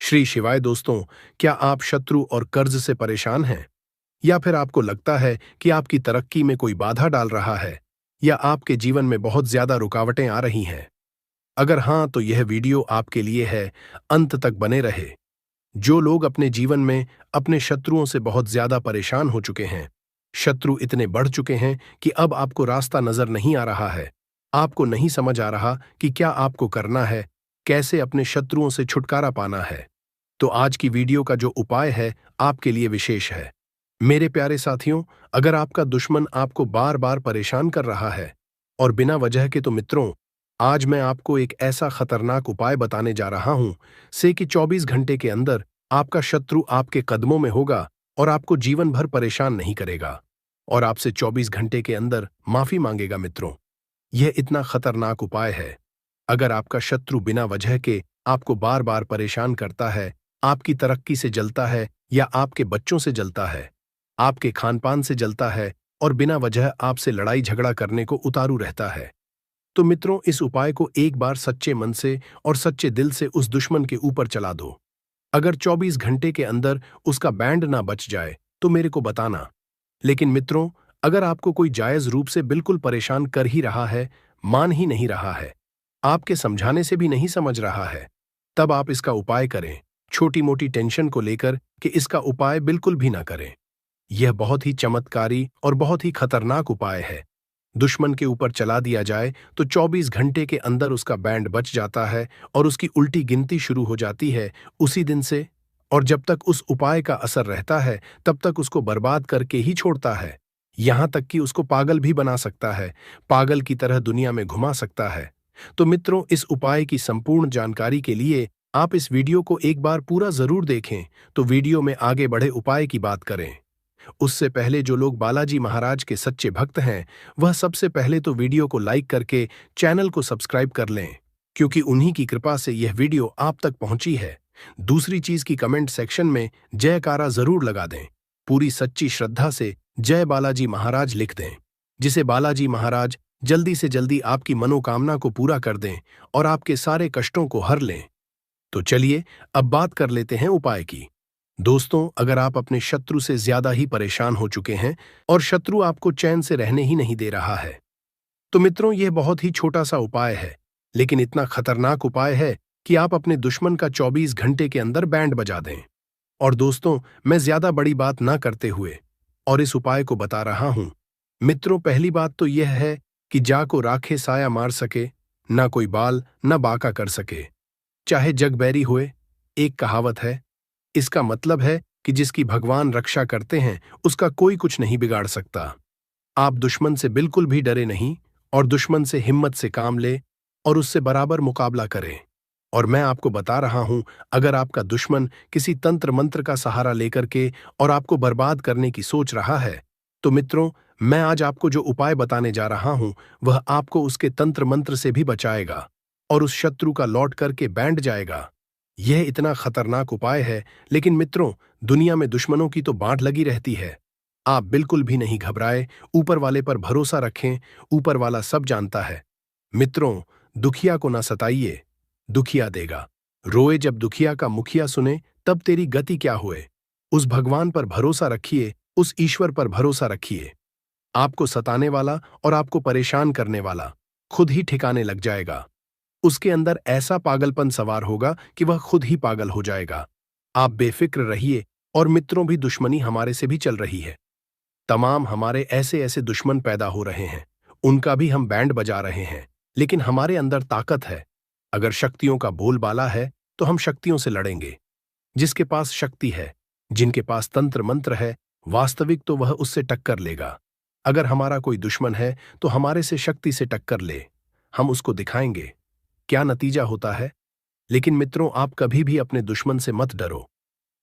श्री शिवाय दोस्तों, क्या आप शत्रु और कर्ज से परेशान हैं? या फिर आपको लगता है कि आपकी तरक्की में कोई बाधा डाल रहा है या आपके जीवन में बहुत ज्यादा रुकावटें आ रही हैं? अगर हाँ, तो यह वीडियो आपके लिए है। अंत तक बने रहे। जो लोग अपने जीवन में अपने शत्रुओं से बहुत ज्यादा परेशान हो चुके हैं, शत्रु इतने बढ़ चुके हैं कि अब आपको रास्ता नजर नहीं आ रहा है। आपको नहीं समझ आ रहा कि क्या आपको करना है, कैसे अपने शत्रुओं से छुटकारा पाना है। तो आज की वीडियो का जो उपाय है आपके लिए विशेष है। मेरे प्यारे साथियों, अगर आपका दुश्मन आपको बार बार परेशान कर रहा है और बिना वजह के, तो मित्रों, आज मैं आपको एक ऐसा खतरनाक उपाय बताने जा रहा हूं से कि 24 घंटे के अंदर आपका शत्रु आपके कदमों में होगा और आपको जीवन भर परेशान नहीं करेगा और आपसे 24 घंटे के अंदर माफी मांगेगा। मित्रों, यह इतना खतरनाक उपाय है। अगर आपका शत्रु बिना वजह के आपको बार बार परेशान करता है, आपकी तरक्की से जलता है या आपके बच्चों से जलता है, आपके खानपान से जलता है और बिना वजह आपसे लड़ाई झगड़ा करने को उतारू रहता है, तो मित्रों, इस उपाय को एक बार सच्चे मन से और सच्चे दिल से उस दुश्मन के ऊपर चला दो। अगर 24 घंटे के अंदर उसका बैंड ना बच जाए तो मेरे को बताना। लेकिन मित्रों, अगर आपको कोई जायज रूप से बिल्कुल परेशान कर ही रहा है, मान ही नहीं रहा है, आपके समझाने से भी नहीं समझ रहा है, तब आप इसका उपाय करें। छोटी मोटी टेंशन को लेकर कि इसका उपाय बिल्कुल भी ना करें। यह बहुत ही चमत्कारी और बहुत ही खतरनाक उपाय है। दुश्मन के ऊपर चला दिया जाए तो 24 घंटे के अंदर उसका बैंड बच जाता है और उसकी उल्टी गिनती शुरू हो जाती है उसी दिन से। और जब तक उस उपाय का असर रहता है तब तक उसको बर्बाद करके ही छोड़ता है। यहां तक कि उसको पागल भी बना सकता है, पागल की तरह दुनिया में घुमा सकता है। तो मित्रों, इस उपाय की संपूर्ण जानकारी के लिए आप इस वीडियो को एक बार पूरा जरूर देखें। तो वीडियो में आगे बढ़े उपाय की बात करें उससे पहले जो लोग बालाजी महाराज के सच्चे भक्त हैं, वह सबसे पहले तो वीडियो को लाइक करके चैनल को सब्सक्राइब कर लें, क्योंकि उन्हीं की कृपा से यह वीडियो आप तक पहुंची है। दूसरी चीज की कमेंट सेक्शन में जयकारा जरूर लगा दें। पूरी सच्ची श्रद्धा से जय बालाजी महाराज लिख दें, जिसे बालाजी महाराज जल्दी से जल्दी आपकी मनोकामना को पूरा कर दें और आपके सारे कष्टों को हर लें। तो चलिए अब बात कर लेते हैं उपाय की। दोस्तों, अगर आप अपने शत्रु से ज्यादा ही परेशान हो चुके हैं और शत्रु आपको चैन से रहने ही नहीं दे रहा है, तो मित्रों, यह बहुत ही छोटा सा उपाय है, लेकिन इतना खतरनाक उपाय है कि आप अपने दुश्मन का 24 घंटे के अंदर बैंड बजा दें। और दोस्तों, मैं ज्यादा बड़ी बात ना करते हुए और इस उपाय को बता रहा हूं। मित्रों, पहली बात तो यह है कि जा को राखे साया मार सके, ना कोई बाल ना बाका कर सके, चाहे जग बैरी हुए। एक कहावत है। इसका मतलब है कि जिसकी भगवान रक्षा करते हैं उसका कोई कुछ नहीं बिगाड़ सकता। आप दुश्मन से बिल्कुल भी डरे नहीं और दुश्मन से हिम्मत से काम ले और उससे बराबर मुकाबला करें। और मैं आपको बता रहा हूं, अगर आपका दुश्मन किसी तंत्र मंत्र का सहारा लेकर के और आपको बर्बाद करने की सोच रहा है, तो मित्रों, मैं आज आपको जो उपाय बताने जा रहा हूं वह आपको उसके तंत्र मंत्र से भी बचाएगा और उस शत्रु का लौट करके बैंड जाएगा। यह इतना खतरनाक उपाय है, लेकिन मित्रों, दुनिया में दुश्मनों की तो बांट लगी रहती है। आप बिल्कुल भी नहीं घबराए, ऊपर वाले पर भरोसा रखें, ऊपर वाला सब जानता है। मित्रों, दुखिया को ना सताइए, दुखिया देगा। रोए जब दुखिया का मुखिया सुने, तब तेरी गति क्या हुए। उस भगवान पर भरोसा रखिए, उस ईश्वर पर भरोसा रखिए। आपको सताने वाला और आपको परेशान करने वाला खुद ही ठिकाने लग जाएगा। उसके अंदर ऐसा पागलपन सवार होगा कि वह खुद ही पागल हो जाएगा। आप बेफिक्र रहिए। और मित्रों, भी दुश्मनी हमारे से भी चल रही है। तमाम हमारे ऐसे ऐसे दुश्मन पैदा हो रहे हैं, उनका भी हम बैंड बजा रहे हैं, लेकिन हमारे अंदर ताकत है। अगर शक्तियों का बोलबाला है तो हम शक्तियों से लड़ेंगे। जिसके पास शक्ति है, जिनके पास तंत्र मंत्र है, वास्तविक, तो वह उससे टक्कर लेगा। अगर हमारा कोई दुश्मन है तो हमारे से शक्ति से टक्कर ले, हम उसको दिखाएंगे क्या नतीजा होता है। लेकिन मित्रों, आप कभी भी अपने दुश्मन से मत डरो।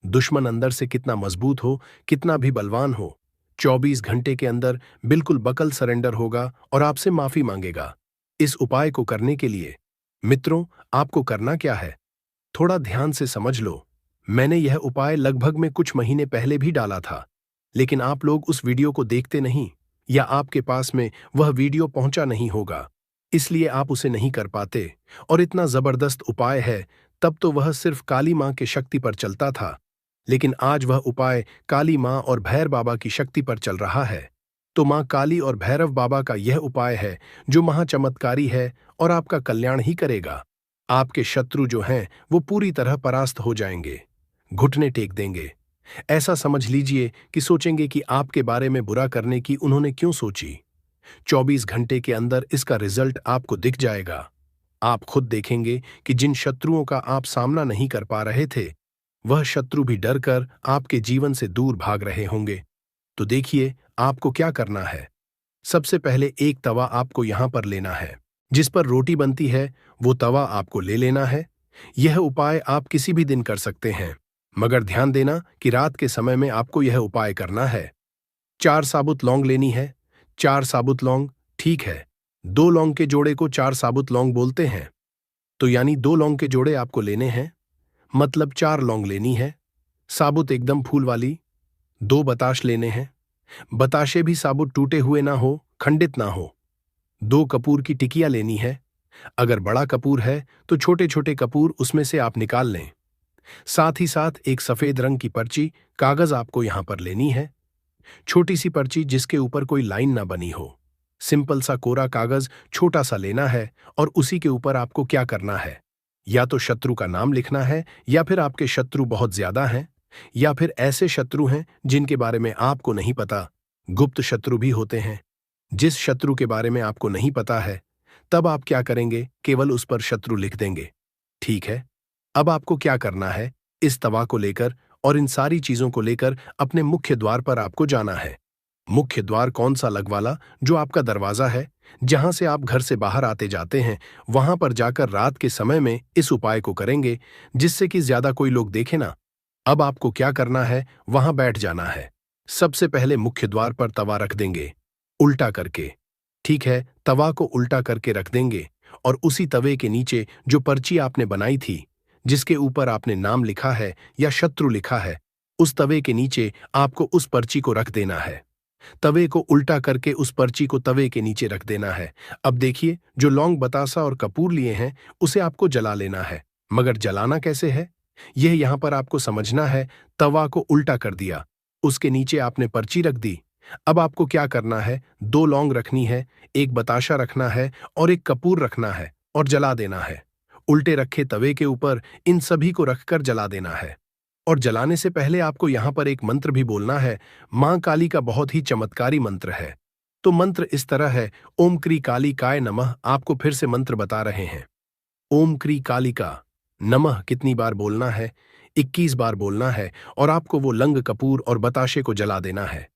दुश्मन अंदर से कितना मजबूत हो, कितना भी बलवान हो, 24 घंटे के अंदर बिल्कुल बकल सरेंडर होगा और आपसे माफी मांगेगा। इस उपाय को करने के लिए मित्रों, आपको करना क्या है, थोड़ा ध्यान से समझ लो। मैंने यह उपाय लगभग में कुछ महीने पहले भी डाला था, लेकिन आप लोग उस वीडियो को देखते नहीं या आपके पास में वह वीडियो पहुंचा नहीं होगा, इसलिए आप उसे नहीं कर पाते। और इतना जबरदस्त उपाय है, तब तो वह सिर्फ काली मां के शक्ति पर चलता था, लेकिन आज वह उपाय काली मां और भैरव बाबा की शक्ति पर चल रहा है। तो मां काली और भैरव बाबा का यह उपाय है जो महाचमत्कारी है और आपका कल्याण ही करेगा। आपके शत्रु जो हैं वो पूरी तरह परास्त हो जाएंगे, घुटने टेक देंगे। ऐसा समझ लीजिए कि सोचेंगे कि आपके बारे में बुरा करने की उन्होंने क्यों सोची। 24 घंटे के अंदर इसका रिजल्ट आपको दिख जाएगा। आप खुद देखेंगे कि जिन शत्रुओं का आप सामना नहीं कर पा रहे थे, वह शत्रु भी डर कर आपके जीवन से दूर भाग रहे होंगे। तो देखिए आपको क्या करना है। सबसे पहले एक तवा आपको यहां पर लेना है, जिस पर रोटी बनती है वो तवा आपको ले लेना है। यह उपाय आप किसी भी दिन कर सकते हैं, मगर ध्यान देना कि रात के समय में आपको यह उपाय करना है। 4 साबुत लौंग लेनी है। 4 साबुत लौंग, ठीक है। 2 लौंग के जोड़े को 4 साबुत लौंग बोलते हैं, तो यानी 2 लौंग के जोड़े आपको लेने हैं, मतलब 4 लौंग लेनी है, साबुत एकदम फूल वाली। 2 बताश लेने हैं, बताशे भी साबुत टूटे हुए ना हो, खंडित ना हो। 2 कपूर की टिकिया लेनी है। अगर बड़ा कपूर है तो छोटे छोटे कपूर उसमें से आप निकाल लें। साथ ही साथ एक सफेद रंग की पर्ची, कागज आपको यहां पर लेनी है। छोटी सी पर्ची जिसके ऊपर कोई लाइन ना बनी हो। सिंपल सा कोरा कागज छोटा सा लेना है और उसी के ऊपर आपको क्या करना है, या तो शत्रु का नाम लिखना है, या फिर आपके शत्रु बहुत ज्यादा हैं, या फिर ऐसे शत्रु हैं जिनके बारे में आपको नहीं पता। गुप्त शत्रु भी होते हैं। जिस शत्रु के बारे में आपको नहीं पता है, तब आप क्या करेंगे, केवल उस पर शत्रु लिख देंगे। ठीक है, अब आपको क्या करना है, इस तवा को लेकर और इन सारी चीजों को लेकर अपने मुख्य द्वार पर आपको जाना है। मुख्य द्वार कौन सा लगवाला, जो आपका दरवाजा है, जहां से आप घर से बाहर आते जाते हैं, वहां पर जाकर रात के समय में इस उपाय को करेंगे, जिससे कि ज्यादा कोई लोग देखे ना। अब आपको क्या करना है, वहां बैठ जाना है। सबसे पहले मुख्य द्वार पर तवा रख देंगे, उल्टा करके। ठीक है, तवा को उल्टा करके रख देंगे और उसी तवे के नीचे जो पर्ची आपने बनाई थी, जिसके ऊपर आपने नाम लिखा है या शत्रु लिखा है, उस तवे के नीचे आपको उस पर्ची को रख देना है। तवे को उल्टा करके उस पर्ची को तवे के नीचे रख देना है। अब देखिए, जो लौंग, बतासा और कपूर लिए हैं, उसे आपको जला लेना है। मगर जलाना कैसे है, यह यहां पर आपको समझना है। तवा को उल्टा कर दिया, उसके नीचे आपने पर्ची रख दी। अब आपको क्या करना है, 2 लौंग रखनी है, एक बताशा रखना है और एक कपूर रखना है और जला देना है। उल्टे रखे तवे के ऊपर इन सभी को रखकर जला देना है। और जलाने से पहले आपको यहां पर एक मंत्र भी बोलना है। मां काली का बहुत ही चमत्कारी मंत्र है। तो मंत्र इस तरह है, ओम क्री काली काय नमः। आपको फिर से मंत्र बता रहे हैं। ओम क्री काली का नमः कितनी बार बोलना है, 21 बार बोलना है, और आपको वो लंग, कपूर और बताशे को जला देना है।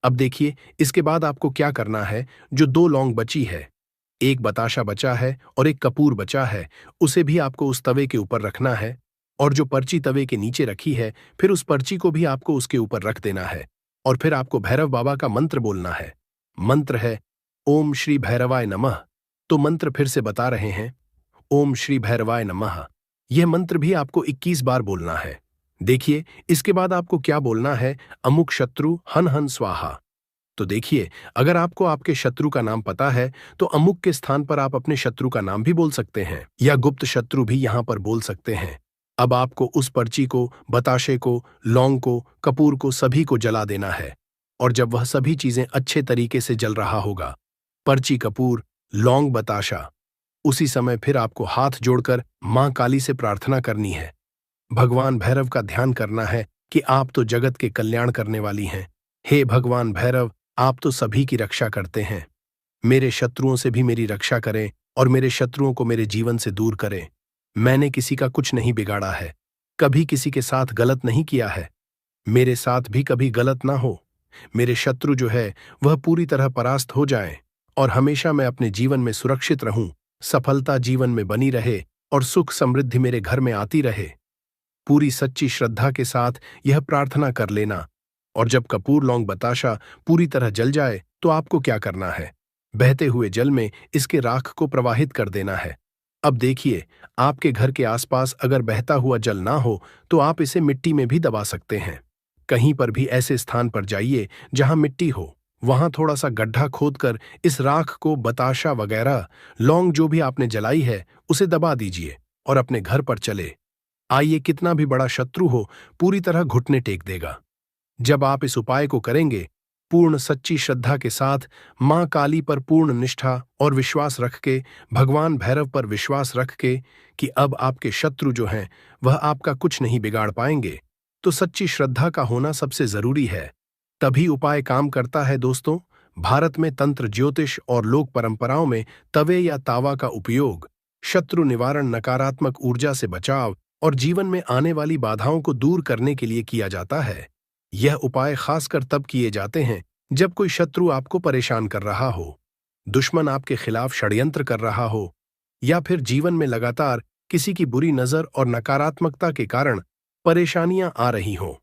अब देखिए, इसके बाद आपको क्या करना है, जो 2 लौंग बची है, एक बताशा बचा है और एक कपूर बचा है, उसे भी आपको उस तवे के ऊपर रखना है। और जो पर्ची तवे के नीचे रखी है, फिर उस पर्ची को भी आपको उसके ऊपर रख देना है। और फिर आपको भैरव बाबा का मंत्र बोलना है। मंत्र है ओम श्री भैरवाय नमः। तो मंत्र फिर से बता रहे हैं, ओम श्री भैरवाय नमः। यह मंत्र भी आपको 21 बार बोलना है। देखिए, इसके बाद आपको क्या बोलना है, अमुक शत्रु हन हन स्वाहा। तो देखिए, अगर आपको आपके शत्रु का नाम पता है, तो अमुक के स्थान पर आप अपने शत्रु का नाम भी बोल सकते हैं, या गुप्त शत्रु भी यहां पर बोल सकते हैं। अब आपको उस पर्ची को, बताशे को, लौंग को, कपूर को, सभी को जला देना है। और जब वह सभी चीजें अच्छे तरीके से जल रहा होगा, पर्ची, कपूर, लौंग, बताशा, उसी समय फिर आपको हाथ जोड़कर मां काली से प्रार्थना करनी है। भगवान भैरव का ध्यान करना है कि आप तो जगत के कल्याण करने वाली हैं। हे भगवान भैरव, आप तो सभी की रक्षा करते हैं। मेरे शत्रुओं से भी मेरी रक्षा करें और मेरे शत्रुओं को मेरे जीवन से दूर करें। मैंने किसी का कुछ नहीं बिगाड़ा है, कभी किसी के साथ गलत नहीं किया है, मेरे साथ भी कभी गलत ना हो। मेरे शत्रु जो है वह पूरी तरह परास्त हो जाएं और हमेशा मैं अपने जीवन में सुरक्षित रहूं, सफलता जीवन में बनी रहे और सुख समृद्धि मेरे घर में आती रहे। पूरी सच्ची श्रद्धा के साथ यह प्रार्थना कर लेना। और जब कपूर, लौंग, बताशा पूरी तरह जल जाए, तो आपको क्या करना है, बहते हुए जल में इसके राख को प्रवाहित कर देना है। अब देखिए, आपके घर के आसपास अगर बहता हुआ जल ना हो, तो आप इसे मिट्टी में भी दबा सकते हैं। कहीं पर भी ऐसे स्थान पर जाइए जहां मिट्टी हो, वहां थोड़ा सा गड्ढा खोदकर इस राख को, बताशा वगैरह, लौंग जो भी आपने जलाई है, उसे दबा दीजिए और अपने घर पर चले। आइए, कितना भी बड़ा शत्रु हो, पूरी तरह घुटने टेक देगा। जब आप इस उपाय को करेंगे, पूर्ण सच्ची श्रद्धा के साथ, मां काली पर पूर्ण निष्ठा और विश्वास रख के, भगवान भैरव पर विश्वास रख के कि अब आपके शत्रु जो हैं वह आपका कुछ नहीं बिगाड़ पाएंगे, तो सच्ची श्रद्धा का होना सबसे जरूरी है। तभी उपाय काम करता है दोस्तों। भारत में तंत्र, ज्योतिष और लोक परंपराओं में तवे या तावा का उपयोग शत्रु निवारण, नकारात्मक ऊर्जा से बचाव और जीवन में आने वाली बाधाओं को दूर करने के लिए किया जाता है। यह उपाय खासकर तब किए जाते हैं जब कोई शत्रु आपको परेशान कर रहा हो, दुश्मन आपके खिलाफ षड्यंत्र कर रहा हो, या फिर जीवन में लगातार किसी की बुरी नजर और नकारात्मकता के कारण परेशानियां आ रही हों।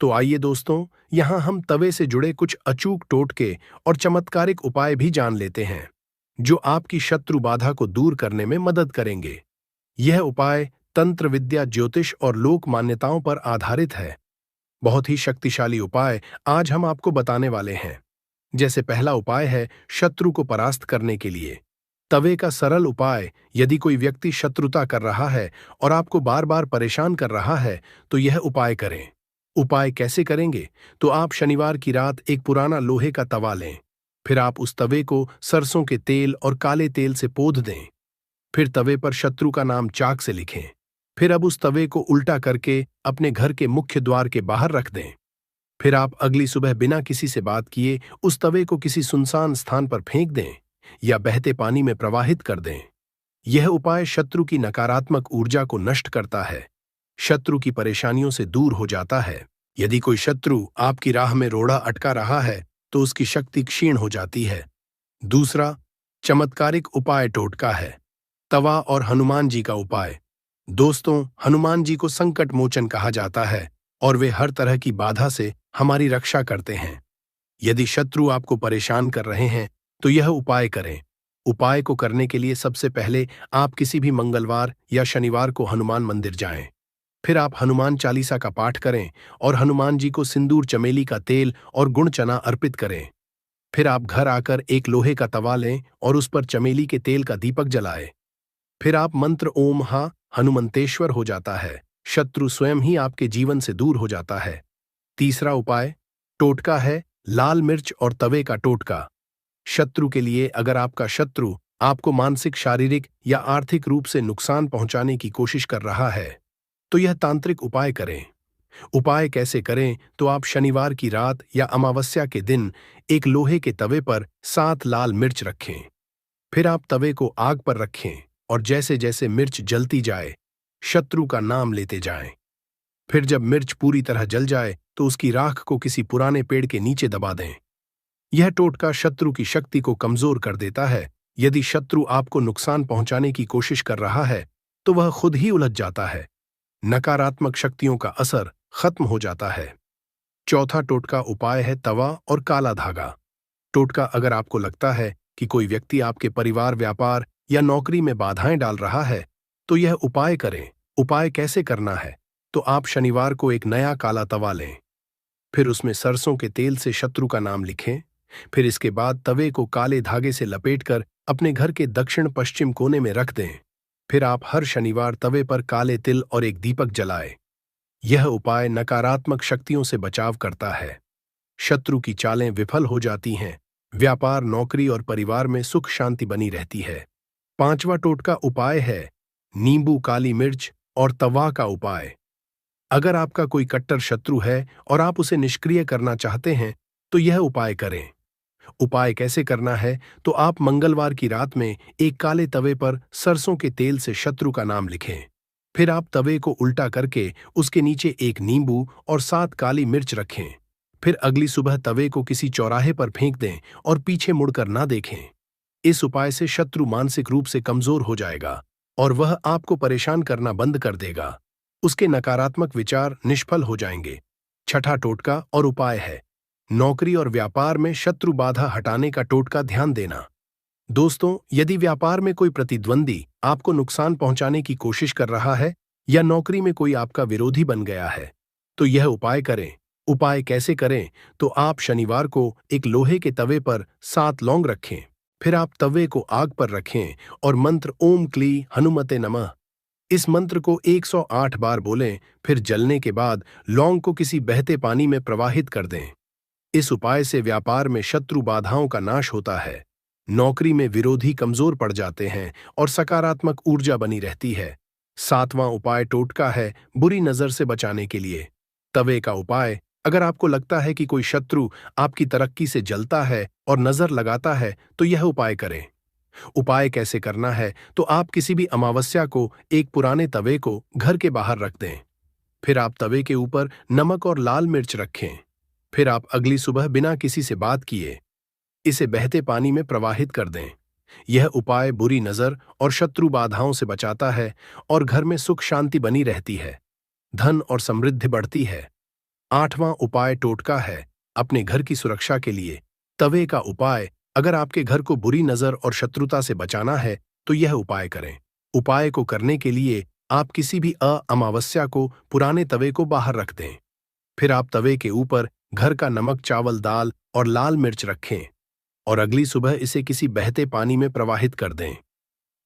तो आइए दोस्तों, यहां हम तवे से जुड़े कुछ अचूक टोटके और चमत्कारिक उपाय भी जान लेते हैं, जो आपकी शत्रु बाधा को दूर करने में मदद करेंगे। यह उपाय तंत्र विद्या, ज्योतिष और लोक मान्यताओं पर आधारित है। बहुत ही शक्तिशाली उपाय आज हम आपको बताने वाले हैं। जैसे पहला उपाय है शत्रु को परास्त करने के लिए तवे का सरल उपाय। यदि कोई व्यक्ति शत्रुता कर रहा है और आपको बार बार परेशान कर रहा है, तो यह उपाय करें। उपाय कैसे करेंगे? तो आप शनिवार की रात एक पुराना लोहे का तवा लें। फिर आप उस तवे को सरसों के तेल और काले तेल से पोंछ दें। फिर तवे पर शत्रु का नाम चाक से लिखें। फिर अब उस तवे को उल्टा करके अपने घर के मुख्य द्वार के बाहर रख दें। फिर आप अगली सुबह बिना किसी से बात किए उस तवे को किसी सुनसान स्थान पर फेंक दें या बहते पानी में प्रवाहित कर दें। यह उपाय शत्रु की नकारात्मक ऊर्जा को नष्ट करता है, शत्रु की परेशानियों से दूर हो जाता है। यदि कोई शत्रु आपकी राह में रोड़ा अटका रहा है, तो उसकी शक्ति क्षीण हो जाती है। दूसरा चमत्कारिक उपाय टोटका है तवा और हनुमान जी का उपाय। दोस्तों, हनुमान जी को संकट मोचन कहा जाता है और वे हर तरह की बाधा से हमारी रक्षा करते हैं। यदि शत्रु आपको परेशान कर रहे हैं, तो यह उपाय करें। उपाय को करने के लिए सबसे पहले आप किसी भी मंगलवार या शनिवार को हनुमान मंदिर जाएं। फिर आप हनुमान चालीसा का पाठ करें और हनुमान जी को सिंदूर, चमेली का तेल और गुड़ चना अर्पित करें। फिर आप घर आकर एक लोहे का तवा लें और उस पर चमेली के तेल का दीपक जलाएं। फिर आप मंत्र ओम हा हनुमंतेश्वर हो जाता है, शत्रु स्वयं ही आपके जीवन से दूर हो जाता है। तीसरा उपाय टोटका है लाल मिर्च और तवे का टोटका। शत्रु के लिए, अगर आपका शत्रु आपको मानसिक, शारीरिक या आर्थिक रूप से नुकसान पहुंचाने की कोशिश कर रहा है, तो यह तांत्रिक उपाय करें। उपाय कैसे करें? तो आप शनिवार की रात या अमावस्या के दिन एक लोहे के तवे पर 7 लाल मिर्च रखें। फिर आप तवे को आग पर रखें और जैसे जैसे मिर्च जलती जाए, शत्रु का नाम लेते जाएं। फिर जब मिर्च पूरी तरह जल जाए, तो उसकी राख को किसी पुराने पेड़ के नीचे दबा दें। यह टोटका शत्रु की शक्ति को कमजोर कर देता है। यदि शत्रु आपको नुकसान पहुंचाने की कोशिश कर रहा है, तो वह खुद ही उलझ जाता है। नकारात्मक शक्तियों का असर खत्म हो जाता है। चौथा टोटका उपाय है तवा और काला धागा। टोटका, अगर आपको लगता है कि कोई व्यक्ति आपके परिवार, व्यापार या नौकरी में बाधाएं डाल रहा है, तो यह उपाय करें। उपाय कैसे करना है? तो आप शनिवार को एक नया काला तवा लें। फिर उसमें सरसों के तेल से शत्रु का नाम लिखें। फिर इसके बाद तवे को काले धागे से लपेटकर अपने घर के दक्षिण पश्चिम कोने में रख दें। फिर आप हर शनिवार तवे पर काले तिल और एक दीपक जलाएं। यह उपाय नकारात्मक शक्तियों से बचाव करता है। शत्रु की चालें विफल हो जाती हैं। व्यापार, नौकरी और परिवार में सुख शांति बनी रहती है। पांचवा टोटका उपाय है नींबू, काली मिर्च और तवा का उपाय। अगर आपका कोई कट्टर शत्रु है और आप उसे निष्क्रिय करना चाहते हैं, तो यह उपाय करें। उपाय कैसे करना है? तो आप मंगलवार की रात में एक काले तवे पर सरसों के तेल से शत्रु का नाम लिखें। फिर आप तवे को उल्टा करके उसके नीचे एक नींबू और 7 काली मिर्च रखें। फिर अगली सुबह तवे को किसी चौराहे पर फेंक दें और पीछे मुड़कर ना देखें। इस उपाय से शत्रु मानसिक रूप से कमजोर हो जाएगा और वह आपको परेशान करना बंद कर देगा। उसके नकारात्मक विचार निष्फल हो जाएंगे। छठा टोटका और उपाय है नौकरी और व्यापार में शत्रु बाधा हटाने का टोटका ध्यान देना। दोस्तों, यदि व्यापार में कोई प्रतिद्वंदी आपको नुकसान पहुंचाने की कोशिश कर रहा है या नौकरी में कोई आपका विरोधी बन गया है, तो यह उपाय करें। उपाय कैसे करें? तो आप शनिवार को एक लोहे के तवे पर 7 लौंग रखें। फिर आप तवे को आग पर रखें और मंत्र ओम क्ली हनुमते नमः इस मंत्र को 108 बार बोलें, फिर जलने के बाद लौंग को किसी बहते पानी में प्रवाहित कर दें। इस उपाय से व्यापार में शत्रु बाधाओं का नाश होता है, नौकरी में विरोधी कमजोर पड़ जाते हैं और सकारात्मक ऊर्जा बनी रहती है। 7वां उपाय टोटका है बुरी नजर से बचाने के लिए। तवे का उपाय। अगर आपको लगता है कि कोई शत्रु आपकी तरक्की से जलता है और नजर लगाता है तो यह उपाय करें। उपाय कैसे करना है, तो आप किसी भी अमावस्या को एक पुराने तवे को घर के बाहर रख दें। फिर आप तवे के ऊपर नमक और लाल मिर्च रखें। फिर आप अगली सुबह बिना किसी से बात किए इसे बहते पानी में प्रवाहित कर दें। यह उपाय बुरी नजर और शत्रु बाधाओं से बचाता है और घर में सुख शांति बनी रहती है, धन और समृद्धि बढ़ती है। 8वां उपाय टोटका है अपने घर की सुरक्षा के लिए। तवे का उपाय। अगर आपके घर को बुरी नजर और शत्रुता से बचाना है तो यह उपाय करें। उपाय को करने के लिए आप किसी भी अमावस्या को पुराने तवे को बाहर रख दें। फिर आप तवे के ऊपर घर का नमक, चावल, दाल और लाल मिर्च रखें और अगली सुबह इसे किसी बहते पानी में प्रवाहित कर दें।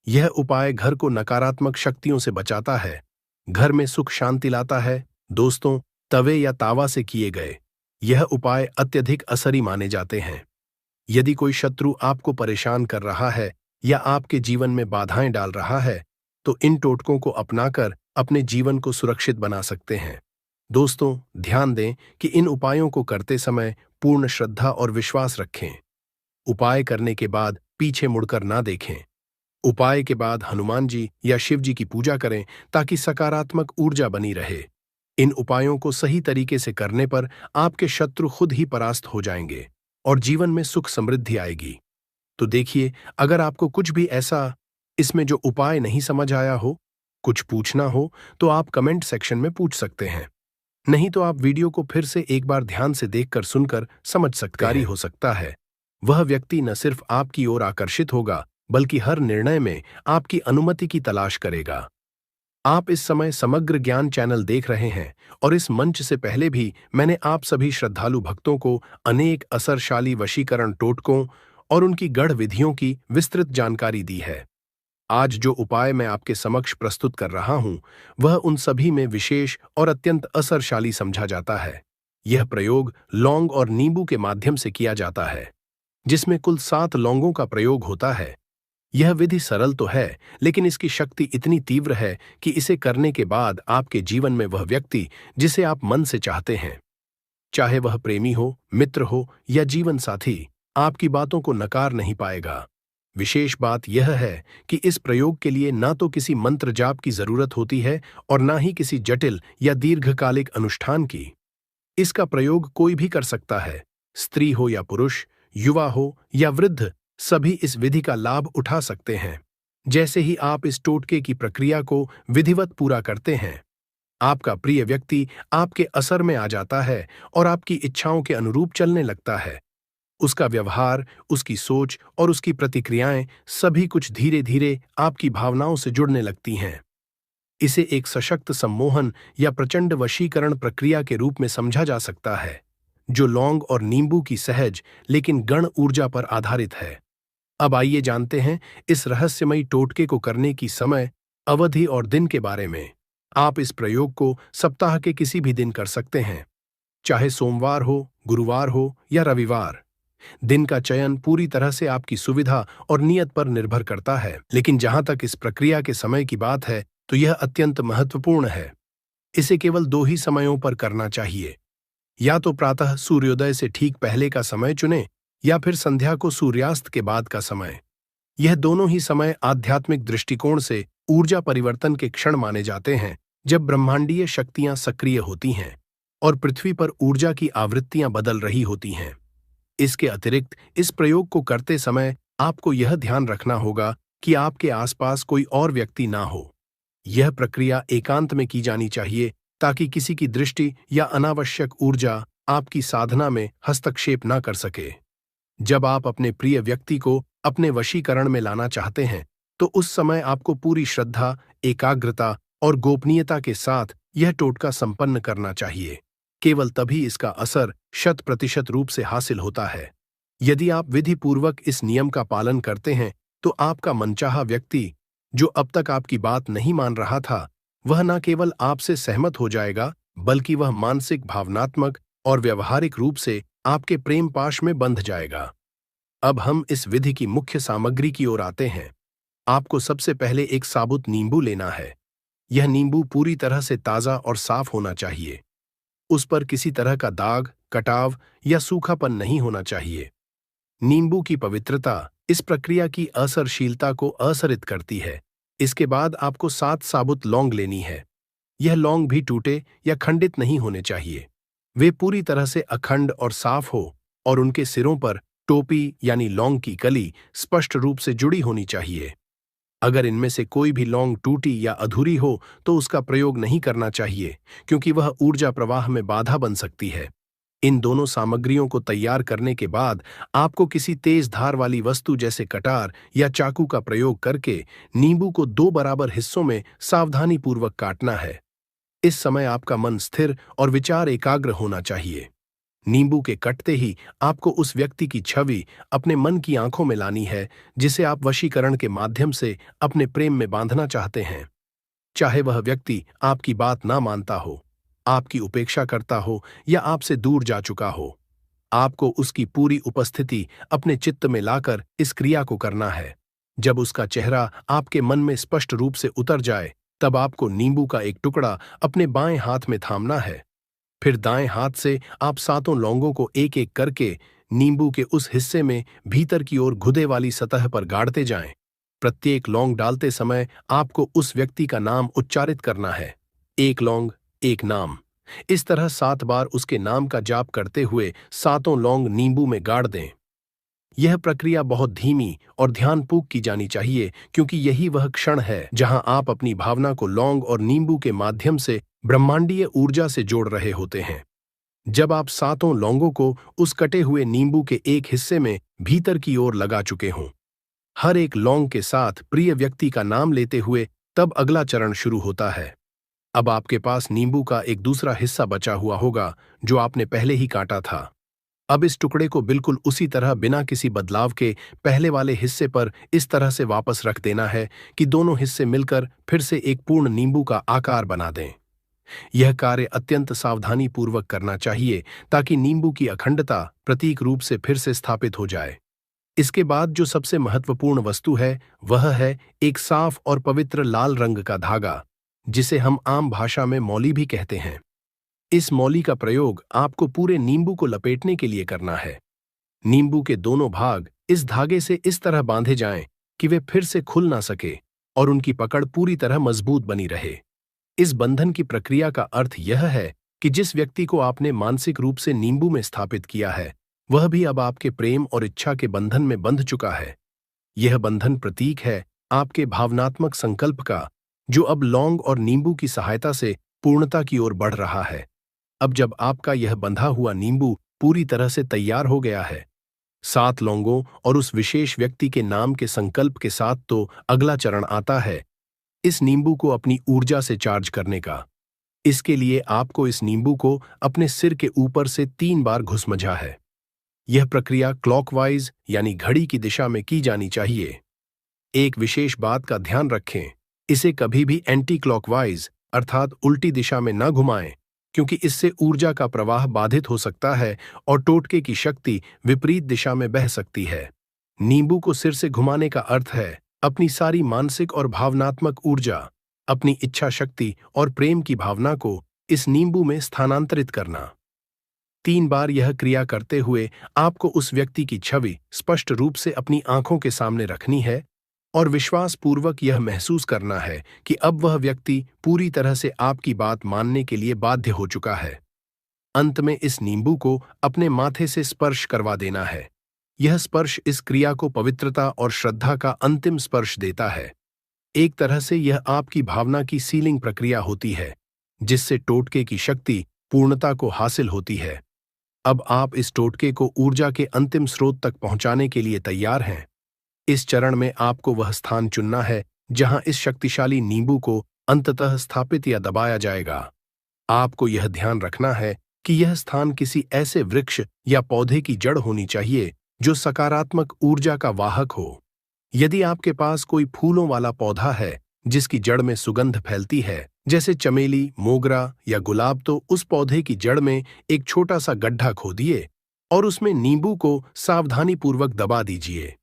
यह उपाय घर को नकारात्मक शक्तियों से बचाता है, घर में सुख शांति लाता है। दोस्तों, तवे या तावा से किए गए यह उपाय अत्यधिक असरी माने जाते हैं। यदि कोई शत्रु आपको परेशान कर रहा है या आपके जीवन में बाधाएं डाल रहा है तो इन टोटकों को अपनाकर अपने जीवन को सुरक्षित बना सकते हैं। दोस्तों, ध्यान दें कि इन उपायों को करते समय पूर्ण श्रद्धा और विश्वास रखें। उपाय करने के बाद पीछे मुड़कर ना देखें। उपाय के बाद हनुमान जी या शिव जी की पूजा करें ताकि सकारात्मक ऊर्जा बनी रहे। इन उपायों को सही तरीके से करने पर आपके शत्रु खुद ही परास्त हो जाएंगे और जीवन में सुख समृद्धि आएगी। तो देखिए, अगर आपको कुछ भी ऐसा इसमें जो उपाय नहीं समझ आया हो, कुछ पूछना हो, तो आप कमेंट सेक्शन में पूछ सकते हैं। नहीं तो आप वीडियो को फिर से एक बार ध्यान से देखकर सुनकर समझ सकते हैं। हो सकता है वह व्यक्ति न सिर्फ आपकी ओर आकर्षित होगा बल्कि हर निर्णय में आपकी अनुमति की तलाश करेगा। आप इस समय समग्र ज्ञान चैनल देख रहे हैं और इस मंच से पहले भी मैंने आप सभी श्रद्धालु भक्तों को अनेक असरशाली वशीकरण टोटकों और उनकी गढ़ विधियों की विस्तृत जानकारी दी है। आज जो उपाय मैं आपके समक्ष प्रस्तुत कर रहा हूं वह उन सभी में विशेष और अत्यंत असरशाली समझा जाता है। यह प्रयोग लौंग और नींबू के माध्यम से किया जाता है, जिसमें कुल 7 लौंगों का प्रयोग होता है। यह विधि सरल तो है, लेकिन इसकी शक्ति इतनी तीव्र है कि इसे करने के बाद आपके जीवन में वह व्यक्ति जिसे आप मन से चाहते हैं, चाहे वह प्रेमी हो, मित्र हो या जीवन साथी, आपकी बातों को नकार नहीं पाएगा। विशेष बात यह है कि इस प्रयोग के लिए ना तो किसी मंत्र जाप की जरूरत होती है और ना ही किसी जटिल या दीर्घकालिक अनुष्ठान की। इसका प्रयोग कोई भी कर सकता है, स्त्री हो या पुरुष, युवा हो या वृद्ध, सभी इस विधि का लाभ उठा सकते हैं। जैसे ही आप इस टोटके की प्रक्रिया को विधिवत पूरा करते हैं, आपका प्रिय व्यक्ति आपके असर में आ जाता है और आपकी इच्छाओं के अनुरूप चलने लगता है। उसका व्यवहार, उसकी सोच और उसकी प्रतिक्रियाएं सभी कुछ धीरे धीरे आपकी भावनाओं से जुड़ने लगती हैं। इसे एक सशक्त सम्मोहन या प्रचंड वशीकरण प्रक्रिया के रूप में समझा जा सकता है, जो लौंग और नींबू की सहज लेकिन गण ऊर्जा पर आधारित है। अब आइए जानते हैं इस रहस्यमयी टोटके को करने की समय, अवधि और दिन के बारे में। आप इस प्रयोग को सप्ताह के किसी भी दिन कर सकते हैं, चाहे सोमवार हो, गुरुवार हो या रविवार। दिन का चयन पूरी तरह से आपकी सुविधा और नियत पर निर्भर करता है, लेकिन जहां तक इस प्रक्रिया के समय की बात है तो यह अत्यंत महत्वपूर्ण है। इसे केवल 2 ही समयों पर करना चाहिए, या तो प्रातः सूर्योदय से ठीक पहले का समय चुनें या फिर संध्या को सूर्यास्त के बाद का समय। यह दोनों ही समय आध्यात्मिक दृष्टिकोण से ऊर्जा परिवर्तन के क्षण माने जाते हैं, जब ब्रह्मांडीय शक्तियां सक्रिय होती हैं और पृथ्वी पर ऊर्जा की आवृत्तियां बदल रही होती हैं। इसके अतिरिक्त इस प्रयोग को करते समय आपको यह ध्यान रखना होगा कि आपके आसपास कोई और व्यक्ति ना हो। यह प्रक्रिया एकांत में की जानी चाहिए ताकि किसी की दृष्टि या अनावश्यक ऊर्जा आपकी साधना में हस्तक्षेप न कर सके। जब आप अपने प्रिय व्यक्ति को अपने वशीकरण में लाना चाहते हैं तो उस समय आपको पूरी श्रद्धा, एकाग्रता और गोपनीयता के साथ यह टोटका संपन्न करना चाहिए। केवल तभी इसका असर 100% रूप से हासिल होता है। यदि आप विधि पूर्वक इस नियम का पालन करते हैं तो आपका मनचाहा व्यक्ति जो अब तक आपकी बात नहीं मान रहा था, वह न केवल आपसे सहमत हो जाएगा, बल्कि वह मानसिक, भावनात्मक और व्यवहारिक रूप से आपके प्रेम पाश में बंध जाएगा। अब हम इस विधि की मुख्य सामग्री की ओर आते हैं। आपको सबसे पहले एक साबुत नींबू लेना है। यह नींबू पूरी तरह से ताज़ा और साफ होना चाहिए। उस पर किसी तरह का दाग, कटाव या सूखापन नहीं होना चाहिए। नींबू की पवित्रता इस प्रक्रिया की असरशीलता को असरित करती है। इसके बाद आपको 7 साबुत लौंग लेनी है। यह लौंग भी टूटे या खंडित नहीं होने चाहिए। वे पूरी तरह से अखंड और साफ हो और उनके सिरों पर टोपी यानी लौंग की कली स्पष्ट रूप से जुड़ी होनी चाहिए। अगर इनमें से कोई भी लौंग टूटी या अधूरी हो तो उसका प्रयोग नहीं करना चाहिए, क्योंकि वह ऊर्जा प्रवाह में बाधा बन सकती है। इन दोनों सामग्रियों को तैयार करने के बाद आपको किसी तेज धार वाली वस्तु जैसे कटार या चाकू का प्रयोग करके नींबू को 2 बराबर हिस्सों में सावधानीपूर्वक काटना है। इस समय आपका मन स्थिर और विचार एकाग्र होना चाहिए। नींबू के कटते ही आपको उस व्यक्ति की छवि अपने मन की आंखों में लानी है, जिसे आप वशीकरण के माध्यम से अपने प्रेम में बांधना चाहते हैं। चाहे वह व्यक्ति आपकी बात ना मानता हो, आपकी उपेक्षा करता हो या आपसे दूर जा चुका हो, आपको उसकी पूरी उपस्थिति अपने चित्त में लाकर इस क्रिया को करना है। जब उसका चेहरा आपके मन में स्पष्ट रूप से उतर जाए, तब आपको नींबू का एक टुकड़ा अपने बाएं हाथ में थामना है। फिर दाएं हाथ से आप 7 लौंगों को एक एक करके नींबू के उस हिस्से में भीतर की ओर घुदे वाली सतह पर गाड़ते जाएं। प्रत्येक लौंग डालते समय आपको उस व्यक्ति का नाम उच्चारित करना है। एक लौंग, एक नाम। इस तरह 7 बार उसके नाम का जाप करते हुए 7 लौंग नींबू में गाड़ दें। यह प्रक्रिया बहुत धीमी और ध्यानपूर्वक की जानी चाहिए, क्योंकि यही वह क्षण है जहां आप अपनी भावना को लौंग और नींबू के माध्यम से ब्रह्मांडीय ऊर्जा से जोड़ रहे होते हैं। जब आप 7 लौंगों को उस कटे हुए नींबू के एक हिस्से में भीतर की ओर लगा चुके हों, हर एक लौंग के साथ प्रिय व्यक्ति का नाम लेते हुए, तब अगला चरण शुरू होता है। अब आपके पास नींबू का एक दूसरा हिस्सा बचा हुआ होगा, जो आपने पहले ही काटा था। अब इस टुकड़े को बिल्कुल उसी तरह बिना किसी बदलाव के पहले वाले हिस्से पर इस तरह से वापस रख देना है कि दोनों हिस्से मिलकर फिर से एक पूर्ण नींबू का आकार बना दें। यह कार्य अत्यंत सावधानी पूर्वक करना चाहिए, ताकि नींबू की अखंडता प्रतीक रूप से फिर से स्थापित हो जाए। इसके बाद जो सबसे महत्वपूर्ण वस्तु है, वह है एक साफ और पवित्र लाल रंग का धागा, जिसे हम आम भाषा में मौली भी कहते हैं। इस मौली का प्रयोग आपको पूरे नींबू को लपेटने के लिए करना है। नींबू के दोनों भाग इस धागे से इस तरह बांधे जाएं कि वे फिर से खुल ना सके और उनकी पकड़ पूरी तरह मजबूत बनी रहे। इस बंधन की प्रक्रिया का अर्थ यह है कि जिस व्यक्ति को आपने मानसिक रूप से नींबू में स्थापित किया है, वह भी अब आपके प्रेम और इच्छा के बंधन में बंध चुका है। यह बंधन प्रतीक है आपके भावनात्मक संकल्प का, जो अब लौंग और नींबू की सहायता से पूर्णता की ओर बढ़ रहा है। अब जब आपका यह बंधा हुआ नींबू पूरी तरह से तैयार हो गया है, 7 लौंगों और उस विशेष व्यक्ति के नाम के संकल्प के साथ, तो अगला चरण आता है इस नींबू को अपनी ऊर्जा से चार्ज करने का। इसके लिए आपको इस नींबू को अपने सिर के ऊपर से 3 बार घुसमझा है। यह प्रक्रिया क्लॉकवाइज यानी घड़ी की दिशा में की जानी चाहिए। एक विशेष बात का ध्यान रखें, इसे कभी भी एंटी क्लॉकवाइज अर्थात उल्टी दिशा में न घुमाएं, क्योंकि इससे ऊर्जा का प्रवाह बाधित हो सकता है और टोटके की शक्ति विपरीत दिशा में बह सकती है। नींबू को सिर से घुमाने का अर्थ है अपनी सारी मानसिक और भावनात्मक ऊर्जा, अपनी इच्छा शक्ति और प्रेम की भावना को इस नींबू में स्थानांतरित करना। 3 बार यह क्रिया करते हुए आपको उस व्यक्ति की छवि स्पष्ट रूप से अपनी आंखों के सामने रखनी है और विश्वासपूर्वक यह महसूस करना है कि अब वह व्यक्ति पूरी तरह से आपकी बात मानने के लिए बाध्य हो चुका है। अंत में इस नींबू को अपने माथे से स्पर्श करवा देना है। यह स्पर्श इस क्रिया को पवित्रता और श्रद्धा का अंतिम स्पर्श देता है। एक तरह से यह आपकी भावना की सीलिंग प्रक्रिया होती है, जिससे टोटके की शक्ति पूर्णता को हासिल होती है। अब आप इस टोटके को ऊर्जा के अंतिम स्रोत तक पहुंचाने के लिए तैयार हैं। इस चरण में आपको वह स्थान चुनना है जहां इस शक्तिशाली नींबू को अंततः स्थापित या दबाया जाएगा। आपको यह ध्यान रखना है कि यह स्थान किसी ऐसे वृक्ष या पौधे की जड़ होनी चाहिए जो सकारात्मक ऊर्जा का वाहक हो। यदि आपके पास कोई फूलों वाला पौधा है जिसकी जड़ में सुगंध फैलती है, जैसे चमेली, मोगरा या गुलाब, तो उस पौधे की जड़ में एक छोटा सा गड्ढा खोदिए और उसमें नींबू को सावधानीपूर्वक दबा दीजिए।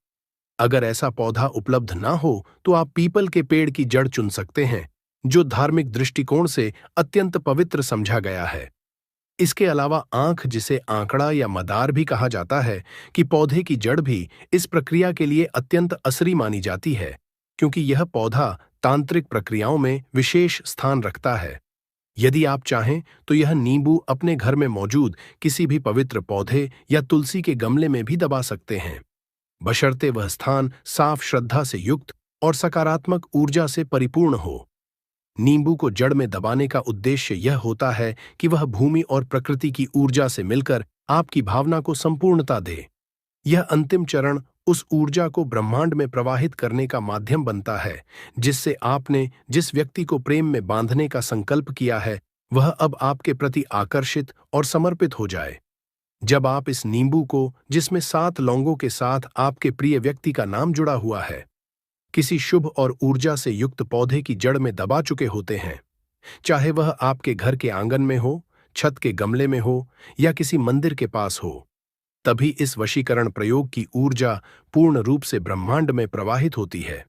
अगर ऐसा पौधा उपलब्ध ना हो तो आप पीपल के पेड़ की जड़ चुन सकते हैं, जो धार्मिक दृष्टिकोण से अत्यंत पवित्र समझा गया है। इसके अलावा आंख, जिसे आंकड़ा या मदार भी कहा जाता है, कि पौधे की जड़ भी इस प्रक्रिया के लिए अत्यंत असरी मानी जाती है, क्योंकि यह पौधा तांत्रिक प्रक्रियाओं में विशेष स्थान रखता है। यदि आप चाहें तो यह नींबू अपने घर में मौजूद किसी भी पवित्र पौधे या तुलसी के गमले में भी दबा सकते हैं, बशर्ते वह स्थान साफ, श्रद्धा से युक्त और सकारात्मक ऊर्जा से परिपूर्ण हो। नींबू को जड़ में दबाने का उद्देश्य यह होता है कि वह भूमि और प्रकृति की ऊर्जा से मिलकर आपकी भावना को संपूर्णता दे। यह अंतिम चरण उस ऊर्जा को ब्रह्मांड में प्रवाहित करने का माध्यम बनता है, जिससे आपने जिस व्यक्ति को प्रेम में बांधने का संकल्प किया है, वह अब आपके प्रति आकर्षित और समर्पित हो जाए। जब आप इस नींबू को, जिसमें 7 लौंगों के साथ आपके प्रिय व्यक्ति का नाम जुड़ा हुआ है, किसी शुभ और ऊर्जा से युक्त पौधे की जड़ में दबा चुके होते हैं, चाहे वह आपके घर के आंगन में हो, छत के गमले में हो या किसी मंदिर के पास हो, तभी इस वशीकरण प्रयोग की ऊर्जा पूर्ण रूप से ब्रह्मांड में प्रवाहित होती है।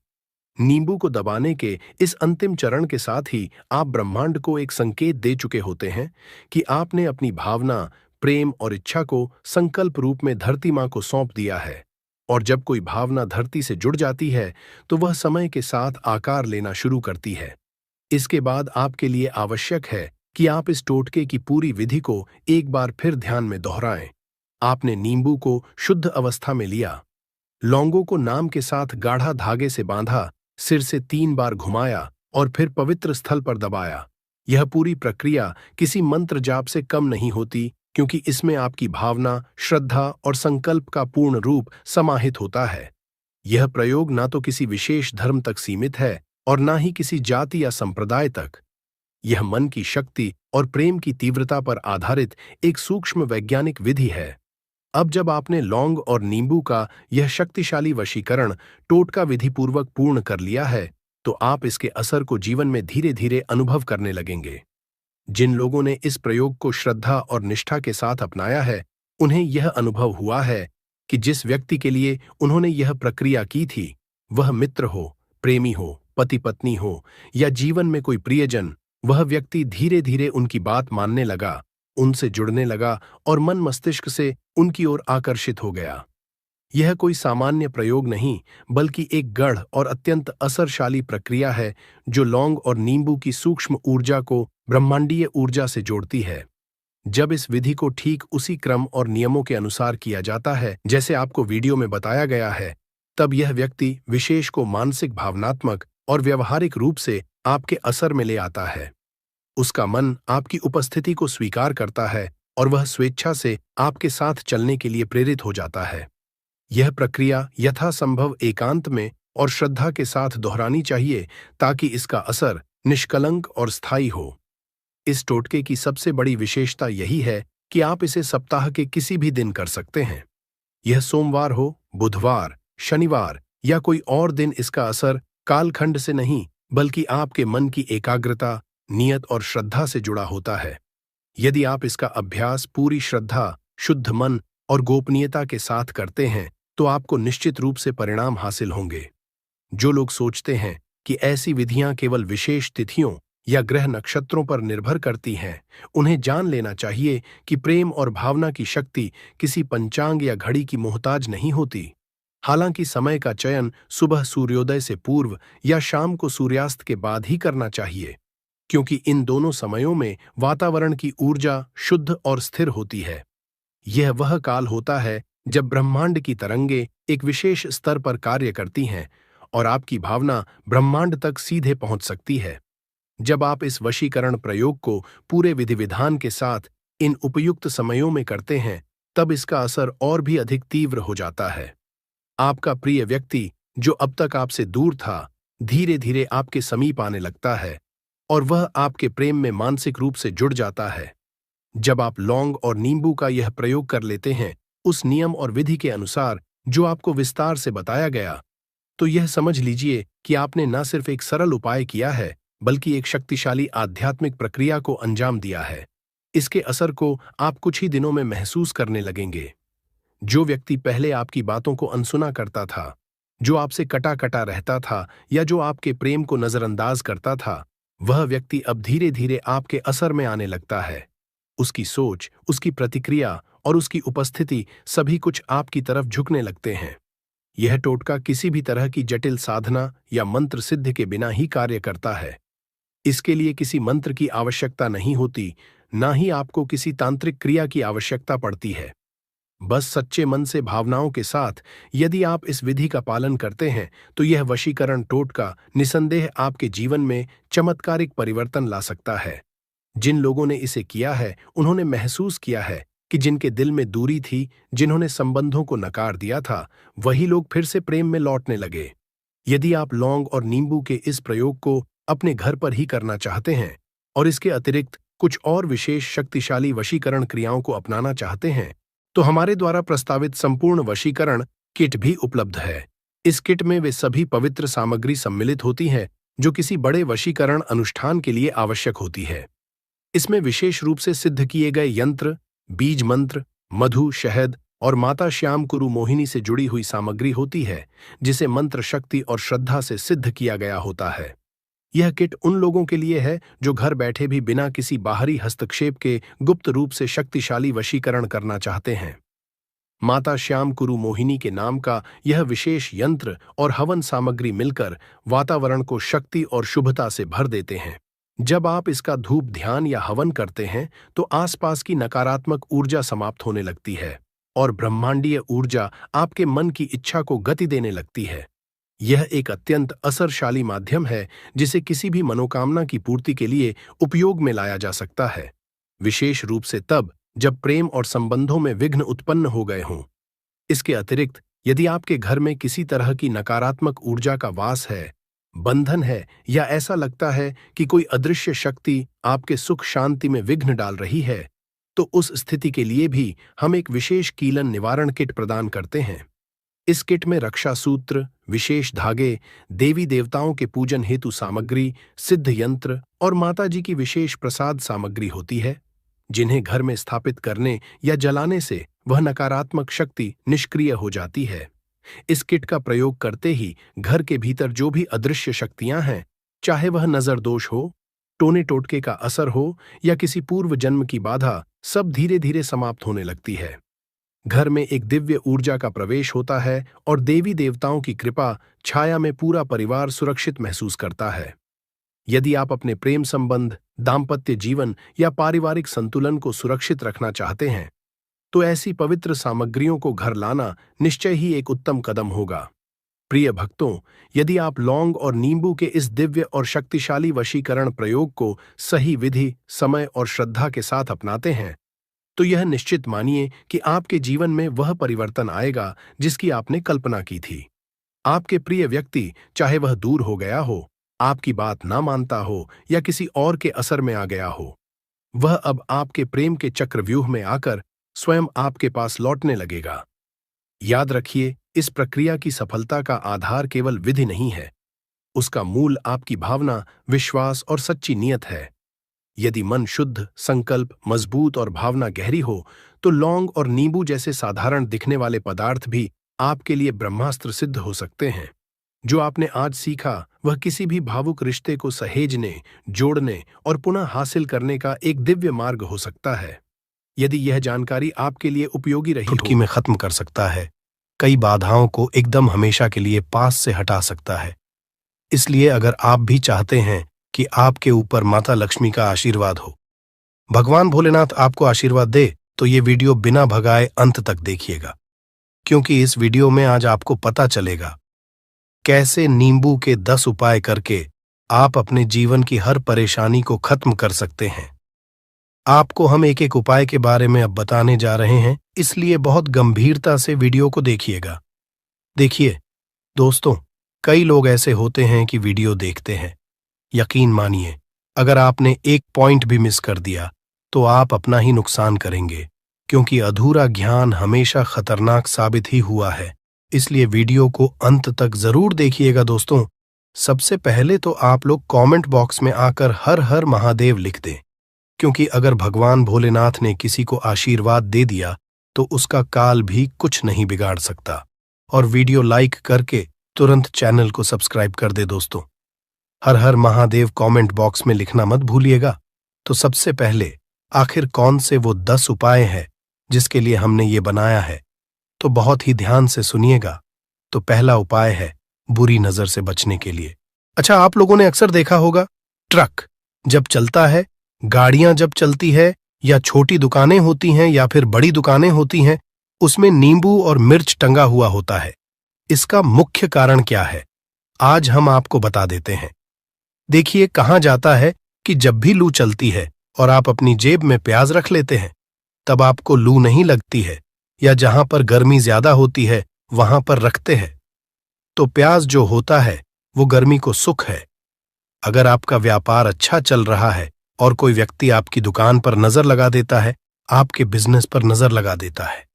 नींबू को दबाने के इस अंतिम चरण के साथ ही आप ब्रह्मांड को एक संकेत दे चुके होते हैं कि आपने अपनी भावना, प्रेम और इच्छा को संकल्प रूप में धरती माँ को सौंप दिया है। और जब कोई भावना धरती से जुड़ जाती है तो वह समय के साथ आकार लेना शुरू करती है। इसके बाद आपके लिए आवश्यक है कि आप इस टोटके की पूरी विधि को एक बार फिर ध्यान में दोहराएं। आपने नींबू को शुद्ध अवस्था में लिया, लौंगों को नाम के साथ गाढ़ा धागे से बांधा, सिर से 3 बार घुमाया और फिर पवित्र स्थल पर दबाया। यह पूरी प्रक्रिया किसी मंत्र जाप से कम नहीं होती, क्योंकि इसमें आपकी भावना, श्रद्धा और संकल्प का पूर्ण रूप समाहित होता है। यह प्रयोग ना तो किसी विशेष धर्म तक सीमित है और ना ही किसी जाति या संप्रदाय तक। यह मन की शक्ति और प्रेम की तीव्रता पर आधारित एक सूक्ष्म वैज्ञानिक विधि है। अब जब आपने लौंग और नींबू का यह शक्तिशाली वशीकरण टोटका विधिपूर्वक पूर्ण कर लिया है, तो आप इसके असर को जीवन में धीरे धीरे अनुभव करने लगेंगे। जिन लोगों ने इस प्रयोग को श्रद्धा और निष्ठा के साथ अपनाया है, उन्हें यह अनुभव हुआ है कि जिस व्यक्ति के लिए उन्होंने यह प्रक्रिया की थी, वह मित्र हो, प्रेमी हो, पति पत्नी हो या जीवन में कोई प्रियजन, वह व्यक्ति धीरे धीरे उनकी बात मानने लगा, उनसे जुड़ने लगा और मन मस्तिष्क से उनकी ओर आकर्षित हो गया। यह कोई सामान्य प्रयोग नहीं, बल्कि एक गढ़ और अत्यंत असरशाली प्रक्रिया है, जो लौंग और नींबू की सूक्ष्म ऊर्जा को ब्रह्मांडीय ऊर्जा से जोड़ती है। जब इस विधि को ठीक उसी क्रम और नियमों के अनुसार किया जाता है जैसे आपको वीडियो में बताया गया है, तब यह व्यक्ति विशेष को मानसिक, भावनात्मक और व्यवहारिक रूप से आपके असर में ले आता है। उसका मन आपकी उपस्थिति को स्वीकार करता है और वह स्वेच्छा से आपके साथ चलने के लिए प्रेरित हो जाता है। यह प्रक्रिया यथासंभव एकांत में और श्रद्धा के साथ दोहरानी चाहिए, ताकि इसका असर निष्कलंक और स्थायी हो। इस टोटके की सबसे बड़ी विशेषता यही है कि आप इसे सप्ताह के किसी भी दिन कर सकते हैं। यह सोमवार हो, बुधवार, शनिवार या कोई और दिन, इसका असर कालखंड से नहीं, बल्कि आपके मन की एकाग्रता, नियत और श्रद्धा से जुड़ा होता है। यदि आप इसका अभ्यास पूरी श्रद्धा, शुद्ध मन और गोपनीयता के साथ करते हैं, तो आपको निश्चित रूप से परिणाम हासिल होंगे। जो लोग सोचते हैं कि ऐसी विधियां केवल विशेष तिथियों या ग्रह नक्षत्रों पर निर्भर करती हैं, उन्हें जान लेना चाहिए कि प्रेम और भावना की शक्ति किसी पंचांग या घड़ी की मोहताज नहीं होती। हालांकि समय का चयन सुबह सूर्योदय से पूर्व या शाम को सूर्यास्त के बाद ही करना चाहिए, क्योंकि इन दोनों समयों में वातावरण की ऊर्जा शुद्ध और स्थिर होती है। यह वह काल होता है जब ब्रह्मांड की तरंगे एक विशेष स्तर पर कार्य करती हैं और आपकी भावना ब्रह्मांड तक सीधे पहुंच सकती है। जब आप इस वशीकरण प्रयोग को पूरे विधि विधान के साथ इन उपयुक्त समयों में करते हैं, तब इसका असर और भी अधिक तीव्र हो जाता है। आपका प्रिय व्यक्ति, जो अब तक आपसे दूर था, धीरे धीरे आपके समीप आने लगता है और वह आपके प्रेम में मानसिक रूप से जुड़ जाता है। जब आप लौंग और नींबू का यह प्रयोग कर लेते हैं, उस नियम और विधि के अनुसार जो आपको विस्तार से बताया गया, तो यह समझ लीजिए कि आपने न सिर्फ एक सरल उपाय किया है, बल्कि एक शक्तिशाली आध्यात्मिक प्रक्रिया को अंजाम दिया है। इसके असर को आप कुछ ही दिनों में महसूस करने लगेंगे। जो व्यक्ति पहले आपकी बातों को अनसुना करता था, जो आपसे कटा कटा रहता था या जो आपके प्रेम को नजरअंदाज करता था, वह व्यक्ति अब धीरे धीरे आपके असर में आने लगता है। उसकी सोच, उसकी प्रतिक्रिया और उसकी उपस्थिति सभी कुछ आपकी तरफ झुकने लगते हैं। यह टोटका किसी भी तरह की जटिल साधना या मंत्र सिद्ध के बिना ही कार्य करता है। इसके लिए किसी मंत्र की आवश्यकता नहीं होती, ना ही आपको किसी तांत्रिक क्रिया की आवश्यकता पड़ती है। बस सच्चे मन से भावनाओं के साथ यदि आप इस विधि का पालन करते हैं, तो यह वशीकरण टोटका निसंदेह आपके जीवन में चमत्कारिक परिवर्तन ला सकता है। जिन लोगों ने इसे किया है, उन्होंने महसूस किया है कि जिनके दिल में दूरी थी, जिन्होंने संबंधों को नकार दिया था, वही लोग फिर से प्रेम में लौटने लगे। यदि आप लौंग और नींबू के इस प्रयोग को अपने घर पर ही करना चाहते हैं और इसके अतिरिक्त कुछ और विशेष शक्तिशाली वशीकरण क्रियाओं को अपनाना चाहते हैं, तो हमारे द्वारा प्रस्तावित संपूर्ण वशीकरण किट भी उपलब्ध है। इस किट में वे सभी पवित्र सामग्री सम्मिलित होती है जो किसी बड़े वशीकरण अनुष्ठान के लिए आवश्यक होती है। इसमें विशेष रूप से सिद्ध किए गए यंत्र, बीज मंत्र, मधु, शहद और माता श्याम कुरु मोहिनी से जुड़ी हुई सामग्री होती है, जिसे मंत्र शक्ति और श्रद्धा से सिद्ध किया गया होता है। यह किट उन लोगों के लिए है जो घर बैठे भी बिना किसी बाहरी हस्तक्षेप के गुप्त रूप से शक्तिशाली वशीकरण करना चाहते हैं। माता श्याम कुरु मोहिनी के नाम का यह विशेष यंत्र और हवन सामग्री मिलकर वातावरण को शक्ति और शुभता से भर देते हैं। जब आप इसका धूप ध्यान या हवन करते हैं, तो आसपास की नकारात्मक ऊर्जा समाप्त होने लगती है और ब्रह्मांडीय ऊर्जा आपके मन की इच्छा को गति देने लगती है। यह एक अत्यंत असरशाली माध्यम है जिसे किसी भी मनोकामना की पूर्ति के लिए उपयोग में लाया जा सकता है, विशेष रूप से तब जब प्रेम और संबंधों में विघ्न उत्पन्न हो गए हों। इसके अतिरिक्त यदि आपके घर में किसी तरह की नकारात्मक ऊर्जा का वास है, बंधन है या ऐसा लगता है कि कोई अदृश्य शक्ति आपके सुख शांति में विघ्न डाल रही है, तो उस स्थिति के लिए भी हम एक विशेष कीलन निवारण किट प्रदान करते हैं। इस किट में रक्षा सूत्र, विशेष धागे, देवी देवताओं के पूजन हेतु सामग्री, सिद्ध यंत्र और माताजी की विशेष प्रसाद सामग्री होती है, जिन्हें घर में स्थापित करने या जलाने से वह नकारात्मक शक्ति निष्क्रिय हो जाती है। इस किट का प्रयोग करते ही घर के भीतर जो भी अदृश्य शक्तियां हैं, चाहे वह नजर दोष हो, टोने टोटके का असर हो या किसी पूर्व जन्म की बाधा, सब धीरे धीरे समाप्त होने लगती है। घर में एक दिव्य ऊर्जा का प्रवेश होता है और देवी देवताओं की कृपा छाया में पूरा परिवार सुरक्षित महसूस करता है। यदि आप अपने प्रेम संबंध, दाम्पत्य जीवन या पारिवारिक संतुलन को सुरक्षित रखना चाहते हैं, तो ऐसी पवित्र सामग्रियों को घर लाना निश्चय ही एक उत्तम कदम होगा। प्रिय भक्तों, यदि आप लौंग और नींबू के इस दिव्य और शक्तिशाली वशीकरण प्रयोग को सही विधि, समय और श्रद्धा के साथ अपनाते हैं, तो यह निश्चित मानिए कि आपके जीवन में वह परिवर्तन आएगा जिसकी आपने कल्पना की थी। आपके प्रिय व्यक्ति, चाहे वह दूर हो गया हो, आपकी बात ना मानता हो या किसी और के असर में आ गया हो, वह अब आपके प्रेम के चक्रव्यूह में आकर स्वयं आपके पास लौटने लगेगा। याद रखिए, इस प्रक्रिया की सफलता का आधार केवल विधि नहीं है, उसका मूल आपकी भावना, विश्वास और सच्ची नीयत है। यदि मन शुद्ध, संकल्प मजबूत और भावना गहरी हो, तो लौंग और नींबू जैसे साधारण दिखने वाले पदार्थ भी आपके लिए ब्रह्मास्त्र सिद्ध हो सकते हैं। जो आपने आज सीखा, वह किसी भी भावुक रिश्ते को सहेजने, जोड़ने और पुनः हासिल करने का एक दिव्य मार्ग हो सकता है। यदि यह जानकारी आपके लिए उपयोगी रही, चुटकी में खत्म कर सकता है, कई बाधाओं को एकदम हमेशा के लिए पास से हटा सकता है। इसलिए अगर आप भी चाहते हैं कि आपके ऊपर माता लक्ष्मी का आशीर्वाद हो, भगवान भोलेनाथ आपको आशीर्वाद दे, तो ये वीडियो बिना भगाए अंत तक देखिएगा, क्योंकि इस वीडियो में आज आपको पता चलेगा कैसे नींबू के 10 उपाय करके आप अपने जीवन की हर परेशानी को खत्म कर सकते हैं। आपको हम एक एक उपाय के बारे में अब बताने जा रहे हैं, इसलिए बहुत गंभीरता से वीडियो को देखिएगा। देखिए दोस्तों, कई लोग ऐसे होते हैं कि वीडियो देखते हैं, यकीन मानिए अगर आपने एक पॉइंट भी मिस कर दिया तो आप अपना ही नुकसान करेंगे, क्योंकि अधूरा ज्ञान हमेशा खतरनाक साबित ही हुआ है। इसलिए वीडियो को अंत तक जरूर देखिएगा दोस्तों। सबसे पहले तो आप लोग कमेंट बॉक्स में आकर हर हर महादेव लिख दें, क्योंकि अगर भगवान भोलेनाथ ने किसी को आशीर्वाद दे दिया तो उसका काल भी कुछ नहीं बिगाड़ सकता। और वीडियो लाइक करके तुरंत चैनल को सब्सक्राइब कर दे दोस्तों। हर हर महादेव कमेंट बॉक्स में लिखना मत भूलिएगा। तो सबसे पहले आखिर कौन से वो 10 उपाय हैं जिसके लिए हमने ये बनाया है, तो बहुत ही ध्यान से सुनिएगा। तो पहला उपाय है बुरी नजर से बचने के लिए। अच्छा, आप लोगों ने अक्सर देखा होगा, ट्रक जब चलता है, गाड़ियां जब चलती है, या छोटी दुकानें होती हैं या फिर बड़ी दुकानें होती हैं, उसमें नींबू और मिर्च टंगा हुआ होता है। इसका मुख्य कारण क्या है, आज हम आपको बता देते हैं। देखिए, कहा जाता है कि जब भी लू चलती है और आप अपनी जेब में प्याज रख लेते हैं, तब आपको लू नहीं लगती है, या जहां पर गर्मी ज्यादा होती है वहां पर रखते हैं। तो प्याज जो होता है वो गर्मी को सुख है। अगर आपका व्यापार अच्छा चल रहा है और कोई व्यक्ति आपकी दुकान पर नजर लगा देता है, आपके बिजनेस पर नजर लगा देता है,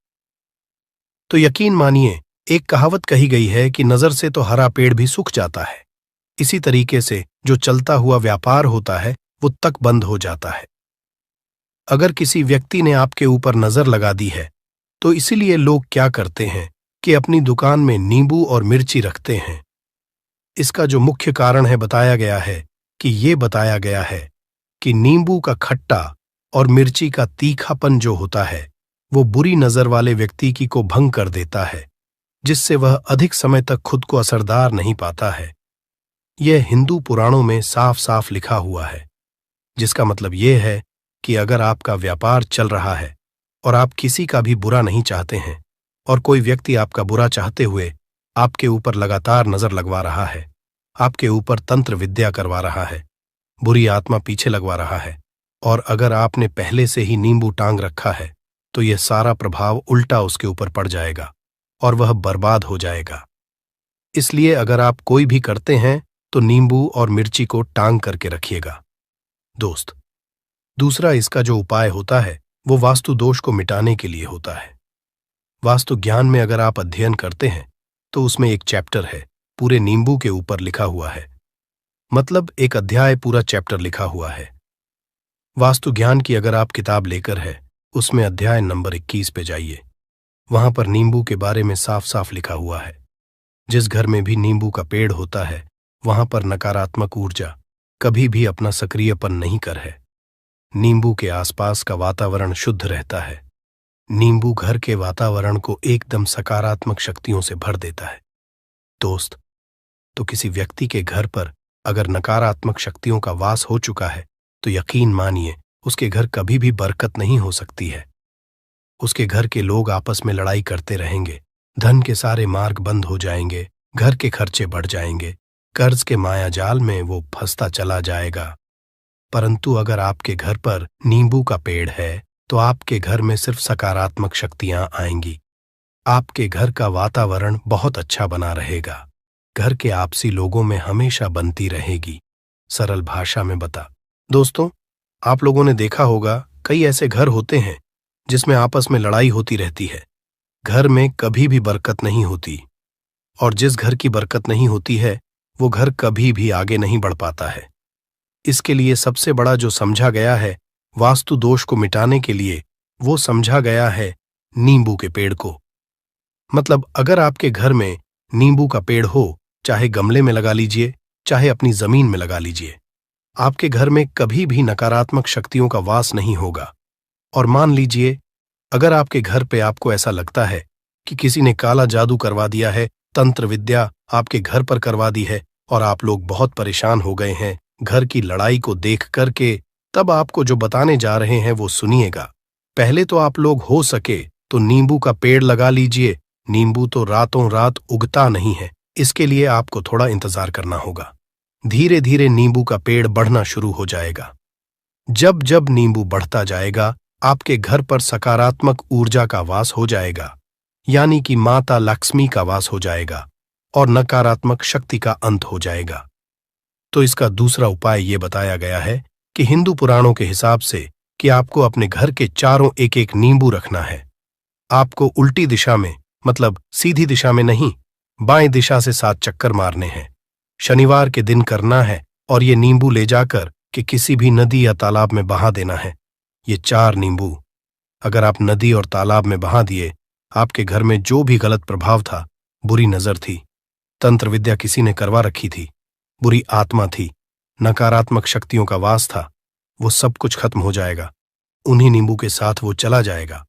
तो यकीन मानिए, एक कहावत कही गई है कि नजर से तो हरा पेड़ भी सूख जाता है। इसी तरीके से जो चलता हुआ व्यापार होता है वो तक बंद हो जाता है। अगर किसी व्यक्ति ने आपके ऊपर नजर लगा दी है, तो इसीलिए लोग क्या करते हैं कि अपनी दुकान में नींबू और मिर्ची रखते हैं। इसका जो मुख्य कारण है बताया गया है कि नींबू का खट्टा और मिर्ची का तीखापन जो होता है वो बुरी नजर वाले व्यक्ति की को भंग कर देता है, जिससे वह अधिक समय तक खुद को असरदार नहीं पाता है। यह हिंदू पुराणों में साफ साफ लिखा हुआ है, जिसका मतलब यह है कि अगर आपका व्यापार चल रहा है और आप किसी का भी बुरा नहीं चाहते हैं, और कोई व्यक्ति आपका बुरा चाहते हुए आपके ऊपर लगातार नजर लगवा रहा है, आपके ऊपर तंत्र विद्या करवा रहा है, बुरी आत्मा पीछे लगवा रहा है, और अगर आपने पहले से ही नींबू टांग रखा है, तो यह सारा प्रभाव उल्टा उसके ऊपर पड़ जाएगा और वह बर्बाद हो जाएगा। इसलिए अगर आप कोई भी करते हैं तो नींबू और मिर्ची को टांग करके रखिएगा दोस्त। दूसरा इसका जो उपाय होता है वो वास्तु दोष को मिटाने के लिए होता है। वास्तु ज्ञान में अगर आप अध्ययन करते हैं तो उसमें एक चैप्टर है पूरे नींबू के ऊपर लिखा हुआ है, मतलब एक अध्याय पूरा चैप्टर लिखा हुआ है। वास्तु ज्ञान की अगर आप किताब लेकर है, उसमें अध्याय नंबर 21 पे जाइए। वहां पर नींबू के बारे में साफ साफ लिखा हुआ है। जिस घर में भी नींबू का पेड़ होता है वहां पर नकारात्मक ऊर्जा कभी भी अपना सक्रियपन नहीं कर है। नींबू के आसपास का वातावरण शुद्ध रहता है। नींबू घर के वातावरण को एकदम सकारात्मक शक्तियों से भर देता है दोस्त। तो किसी व्यक्ति के घर पर अगर नकारात्मक शक्तियों का वास हो चुका है तो यकीन मानिए उसके घर कभी भी बरकत नहीं हो सकती है। उसके घर के लोग आपस में लड़ाई करते रहेंगे, धन के सारे मार्ग बंद हो जाएंगे, घर के खर्चे बढ़ जाएंगे, कर्ज के माया जाल में वो फंसता चला जाएगा। परंतु अगर आपके घर पर नींबू का पेड़ है तो आपके घर में सिर्फ सकारात्मक शक्तियां आएंगी। आपके घर का वातावरण बहुत अच्छा बना रहेगा। घर के आपसी लोगों में हमेशा बनती रहेगी। सरल भाषा में बता दोस्तों, आप लोगों ने देखा होगा कई ऐसे घर होते हैं जिसमें आपस में लड़ाई होती रहती है। घर में कभी भी बरकत नहीं होती, और जिस घर की बरकत नहीं होती है वो घर कभी भी आगे नहीं बढ़ पाता है। इसके लिए सबसे बड़ा जो समझा गया है वास्तु दोष को मिटाने के लिए, वो समझा गया है नींबू के पेड़ को। मतलब अगर आपके घर में नींबू का पेड़ हो, चाहे गमले में लगा लीजिए, चाहे अपनी जमीन में लगा लीजिए, आपके घर में कभी भी नकारात्मक शक्तियों का वास नहीं होगा। और मान लीजिए अगर आपके घर पे आपको ऐसा लगता है कि किसी ने काला जादू करवा दिया है, तंत्र विद्या आपके घर पर करवा दी है, और आप लोग बहुत परेशान हो गए हैं घर की लड़ाई को देख करके, तब आपको जो बताने जा रहे हैं वो सुनिएगा। पहले तो आप लोग हो सके तो नींबू का पेड़ लगा लीजिए। नींबू तो रातों रात उगता नहीं है, इसके लिए आपको थोड़ा इंतजार करना होगा। धीरे धीरे नींबू का पेड़ बढ़ना शुरू हो जाएगा। जब जब नींबू बढ़ता जाएगा आपके घर पर सकारात्मक ऊर्जा का वास हो जाएगा, यानी कि माता लक्ष्मी का वास हो जाएगा और नकारात्मक शक्ति का अंत हो जाएगा। तो इसका दूसरा उपाय ये बताया गया है कि हिंदू पुराणों के हिसाब से कि आपको अपने घर के चारों एक एक नींबू रखना है। आपको उल्टी दिशा में मतलब सीधी दिशा में नहीं, बाएं दिशा से 7 चक्कर मारने हैं। शनिवार के दिन करना है और ये नींबू ले जाकर कि किसी भी नदी या तालाब में बहा देना है। ये 4 नींबू अगर आप नदी और तालाब में बहा दिए, आपके घर में जो भी गलत प्रभाव था, बुरी नजर थी, तंत्र विद्या किसी ने करवा रखी थी, बुरी आत्मा थी, नकारात्मक शक्तियों का वास था, वो सब कुछ खत्म हो जाएगा। उन्हीं नींबू के साथ वो चला जाएगा।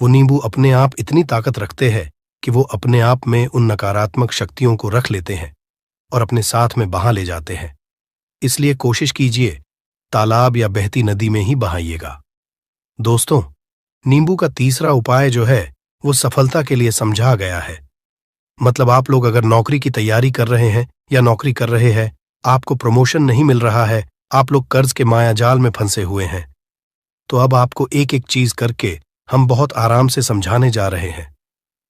वो नींबू अपने आप इतनी ताकत रखते हैं कि वो अपने आप में उन नकारात्मक शक्तियों को रख लेते हैं और अपने साथ में बहा ले जाते हैं। इसलिए कोशिश कीजिए तालाब या बहती नदी में ही बहाइएगा। दोस्तों, नींबू का तीसरा उपाय जो है वो सफलता के लिए समझा गया है। मतलब आप लोग अगर नौकरी की तैयारी कर रहे हैं या नौकरी कर रहे हैं, आपको प्रमोशन नहीं मिल रहा है, आप लोग कर्ज के मायाजाल में फंसे हुए हैं, तो अब आपको एक एक चीज करके हम बहुत आराम से समझाने जा रहे हैं,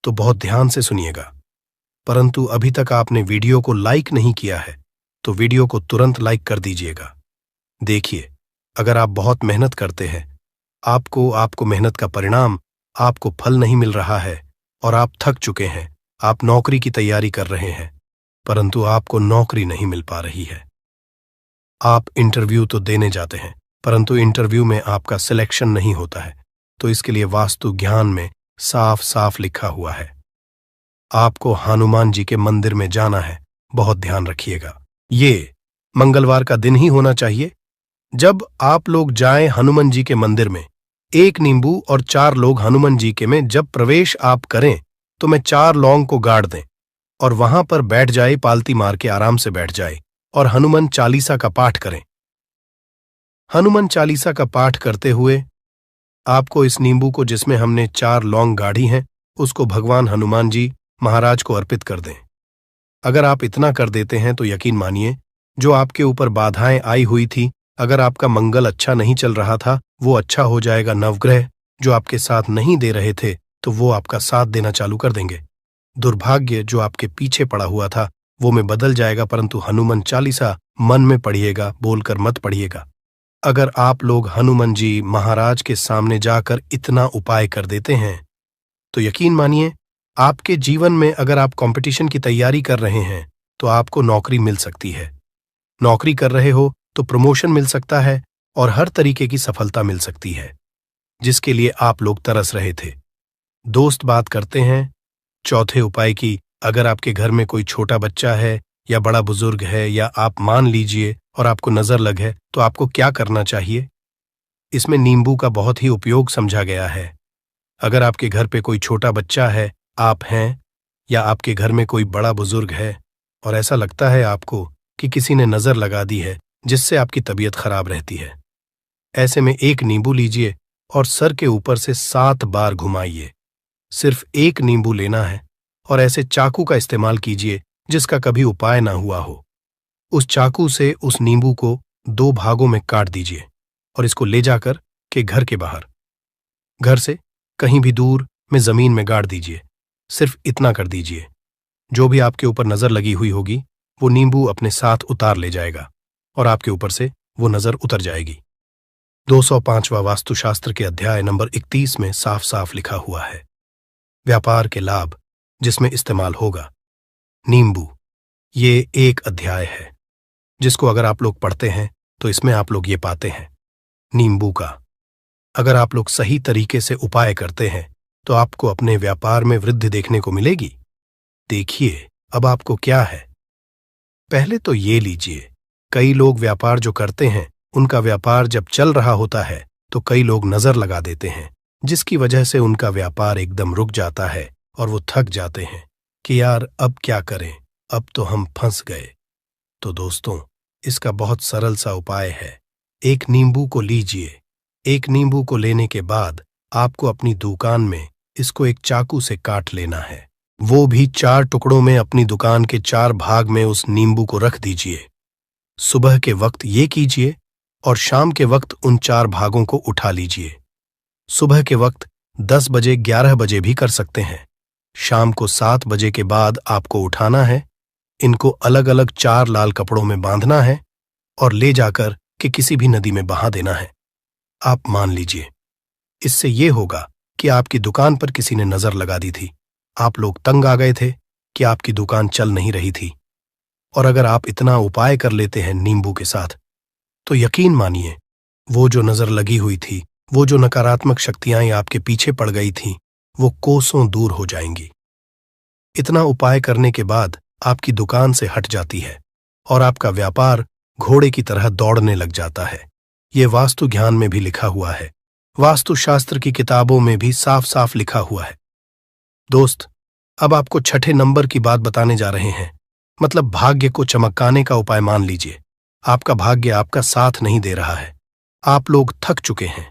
तो बहुत ध्यान से सुनिएगा। परंतु अभी तक आपने वीडियो को लाइक नहीं किया है तो वीडियो को तुरंत लाइक कर दीजिएगा। देखिए, अगर आप बहुत मेहनत करते हैं, आपको मेहनत का परिणाम, आपको फल नहीं मिल रहा है और आप थक चुके हैं, आप नौकरी की तैयारी कर रहे हैं परंतु आपको नौकरी नहीं मिल पा रही है। आप इंटरव्यू तो देने जाते हैं परंतु इंटरव्यू में आपका सिलेक्शन नहीं होता है, तो इसके लिए वास्तु ज्ञान में साफ साफ लिखा हुआ है, आपको हनुमान जी के मंदिर में जाना है। बहुत ध्यान रखिएगा, ये मंगलवार का दिन ही होना चाहिए। जब आप लोग जाएं हनुमान जी के मंदिर में, 1 नींबू और 4 लोग हनुमान जी के में जब प्रवेश आप करें तो मैं 4 लौंग को गाड़ दें और वहां पर बैठ जाए, पालती मार के आराम से बैठ जाए और हनुमान चालीसा का पाठ करें। हनुमान चालीसा का पाठ करते हुए आपको इस नींबू को, जिसमें हमने 4 लौंग गाढ़ी हैं, उसको भगवान हनुमान जी महाराज को अर्पित कर दें। अगर आप इतना कर देते हैं तो यकीन मानिए, जो आपके ऊपर बाधाएं आई हुई थी, अगर आपका मंगल अच्छा नहीं चल रहा था, वो अच्छा हो जाएगा। नवग्रह जो आपके साथ नहीं दे रहे थे तो वो आपका साथ देना चालू कर देंगे। दुर्भाग्य जो आपके पीछे पड़ा हुआ था वो में बदल जाएगा, परंतु हनुमान चालीसा मन में पढ़िएगा, बोलकर मत पढ़िएगा। अगर आप लोग हनुमान जी महाराज के सामने जाकर इतना उपाय कर देते हैं तो यकीन मानिए, आपके जीवन में अगर आप कंपटीशन की तैयारी कर रहे हैं तो आपको नौकरी मिल सकती है। नौकरी कर रहे हो तो प्रमोशन मिल सकता है और हर तरीके की सफलता मिल सकती है, जिसके लिए आप लोग तरस रहे थे। दोस्त बात करते हैं चौथे उपाय की। अगर आपके घर में कोई छोटा बच्चा है या बड़ा बुजुर्ग है, या आप मान लीजिए और आपको नजर लग है, तो आपको क्या करना चाहिए? इसमें नींबू का बहुत ही उपयोग समझा गया है। अगर आपके घर पे कोई छोटा बच्चा है, आप हैं, या आपके घर में कोई बड़ा बुजुर्ग है और ऐसा लगता है आपको कि किसी ने नजर लगा दी है जिससे आपकी तबीयत खराब रहती है, ऐसे में 1 नींबू लीजिए और सर के ऊपर से 7 बार घुमाइए। सिर्फ 1 नींबू लेना है और ऐसे चाकू का इस्तेमाल कीजिए जिसका कभी उपाय ना हुआ हो। उस चाकू से उस नींबू को 2 भागों में काट दीजिए और इसको ले जाकर के घर के बाहर, घर से कहीं भी दूर में जमीन में गाड़ दीजिए। सिर्फ इतना कर दीजिए, जो भी आपके ऊपर नजर लगी हुई होगी वो नींबू अपने साथ उतार ले जाएगा और आपके ऊपर से वो नजर उतर जाएगी। 205वां वास्तुशास्त्र के अध्याय नंबर 31 में साफ साफ लिखा हुआ है, व्यापार के लाभ जिसमें इस्तेमाल होगा नींबू। ये एक अध्याय है जिसको अगर आप लोग पढ़ते हैं तो इसमें आप लोग ये पाते हैं नींबू का अगर आप लोग सही तरीके से उपाय करते हैं तो आपको अपने व्यापार में वृद्धि देखने को मिलेगी। देखिए अब आपको क्या है। पहले तो ये लीजिए, कई लोग व्यापार जो करते हैं उनका व्यापार जब चल रहा होता है तो कई लोग नजर लगा देते हैं, जिसकी वजह से उनका व्यापार एकदम रुक जाता है और वो थक जाते हैं कि यार अब क्या करें, अब तो हम फंस गए। तो दोस्तों, इसका बहुत सरल सा उपाय है। 1 नींबू को लीजिए। 1 नींबू को लेने के बाद आपको अपनी दुकान में इसको एक चाकू से काट लेना है, वो भी 4 टुकड़ों में। अपनी दुकान के 4 भाग में उस नींबू को रख दीजिए। सुबह के वक्त ये कीजिए और शाम के वक्त उन 4 भागों को उठा लीजिए। सुबह के वक्त 10 बजे 11 बजे भी कर सकते हैं। शाम को 7 बजे के बाद आपको उठाना है। इनको अलग अलग 4 लाल कपड़ों में बांधना है और ले जाकर के किसी भी नदी में बहा देना है। आप मान लीजिए, इससे ये होगा कि आपकी दुकान पर किसी ने नजर लगा दी थी, आप लोग तंग आ गए थे कि आपकी दुकान चल नहीं रही थी। और अगर आप इतना उपाय कर लेते हैं नींबू के साथ, तो यकीन मानिए, वो जो नजर लगी हुई थी, वो जो नकारात्मक शक्तियां आपके पीछे पड़ गई थीं, वो कोसों दूर हो जाएंगी। इतना उपाय करने के बाद आपकी दुकान से हट जाती है और आपका व्यापार घोड़े की तरह दौड़ने लग जाता है। ये वास्तु ज्ञान में भी लिखा हुआ है, वास्तुशास्त्र की किताबों में भी साफ साफ लिखा हुआ है। दोस्त, अब आपको छठे नंबर की बात बताने जा रहे हैं, मतलब भाग्य को चमकाने का उपाय। मान लीजिए आपका भाग्य आपका साथ नहीं दे रहा है, आप लोग थक चुके हैं।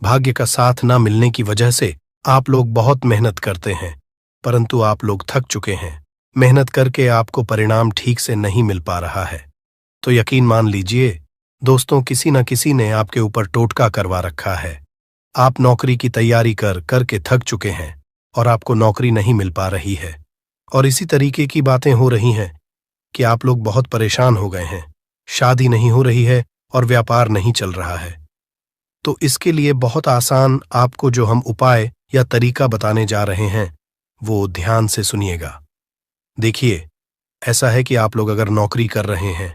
भाग्य का साथ ना मिलने की वजह से आप लोग बहुत मेहनत करते हैं, परंतु आप लोग थक चुके हैं। मेहनत करके आपको परिणाम ठीक से नहीं मिल पा रहा है। तो यकीन मान लीजिए दोस्तों, किसी न किसी ने आपके ऊपर टोटका करवा रखा है। आप नौकरी की तैयारी करके थक चुके हैं और आपको नौकरी नहीं मिल पा रही है। और इसी तरीके की बातें हो रही हैं कि आप लोग बहुत परेशान हो गए हैं, शादी नहीं हो रही है और व्यापार नहीं चल रहा है। तो इसके लिए बहुत आसान आपको जो हम उपाय या तरीका बताने जा रहे हैं, वो ध्यान से सुनिएगा। देखिए, ऐसा है कि आप लोग अगर नौकरी कर रहे हैं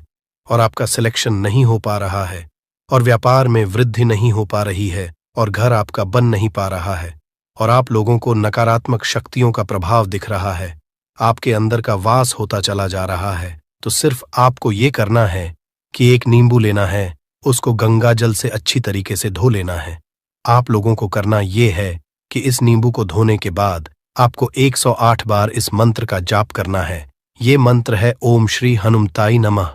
और आपका सिलेक्शन नहीं हो पा रहा है और व्यापार में वृद्धि नहीं हो पा रही है और घर आपका बन नहीं पा रहा है और आप लोगों को नकारात्मक शक्तियों का प्रभाव दिख रहा है, आपके अंदर का वास होता चला जा रहा है, तो सिर्फ आपको ये करना है कि एक नींबू लेना है, उसको गंगा जल से अच्छी तरीके से धो लेना है। आप लोगों को करना ये है कि इस नींबू को धोने के बाद आपको 108 बार इस मंत्र का जाप करना है। ये मंत्र है ओम श्री हनुमताई नमः।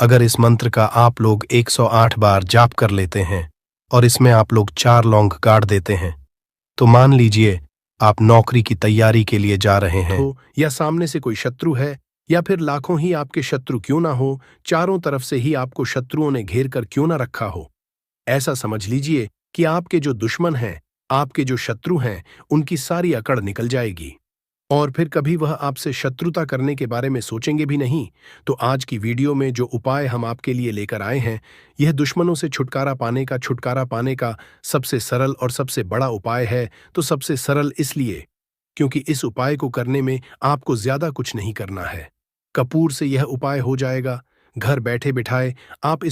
अगर इस मंत्र का आप लोग 108 बार जाप कर लेते हैं और इसमें आप लोग 4 लौंग गाड़ देते हैं, तो मान लीजिए आप नौकरी की तैयारी के लिए जा रहे हैं। हो या सामने से कोई शत्रु है या फिर लाखों ही आपके शत्रु क्यों ना हो, चारों तरफ से ही आपको शत्रुओं ने घेर कर क्यों ना रखा हो, ऐसा समझ लीजिए कि आपके जो दुश्मन हैं, आपके जो शत्रु हैं, उनकी सारी अकड़ निकल जाएगी और फिर कभी वह आपसे शत्रुता करने के बारे में सोचेंगे भी नहीं। तो आज की वीडियो में जो उपाय हम आपके लिए लेकर आए हैं, यह दुश्मनों से छुटकारा पाने का सबसे सरल और सबसे बड़ा उपाय है। तो सबसे सरल इसलिए क्योंकि इस उपाय को करने में आपको ज्यादा कुछ नहीं करना है। कपूर से यह उपाय हो जाएगा। घर बैठे बिठाए आप इस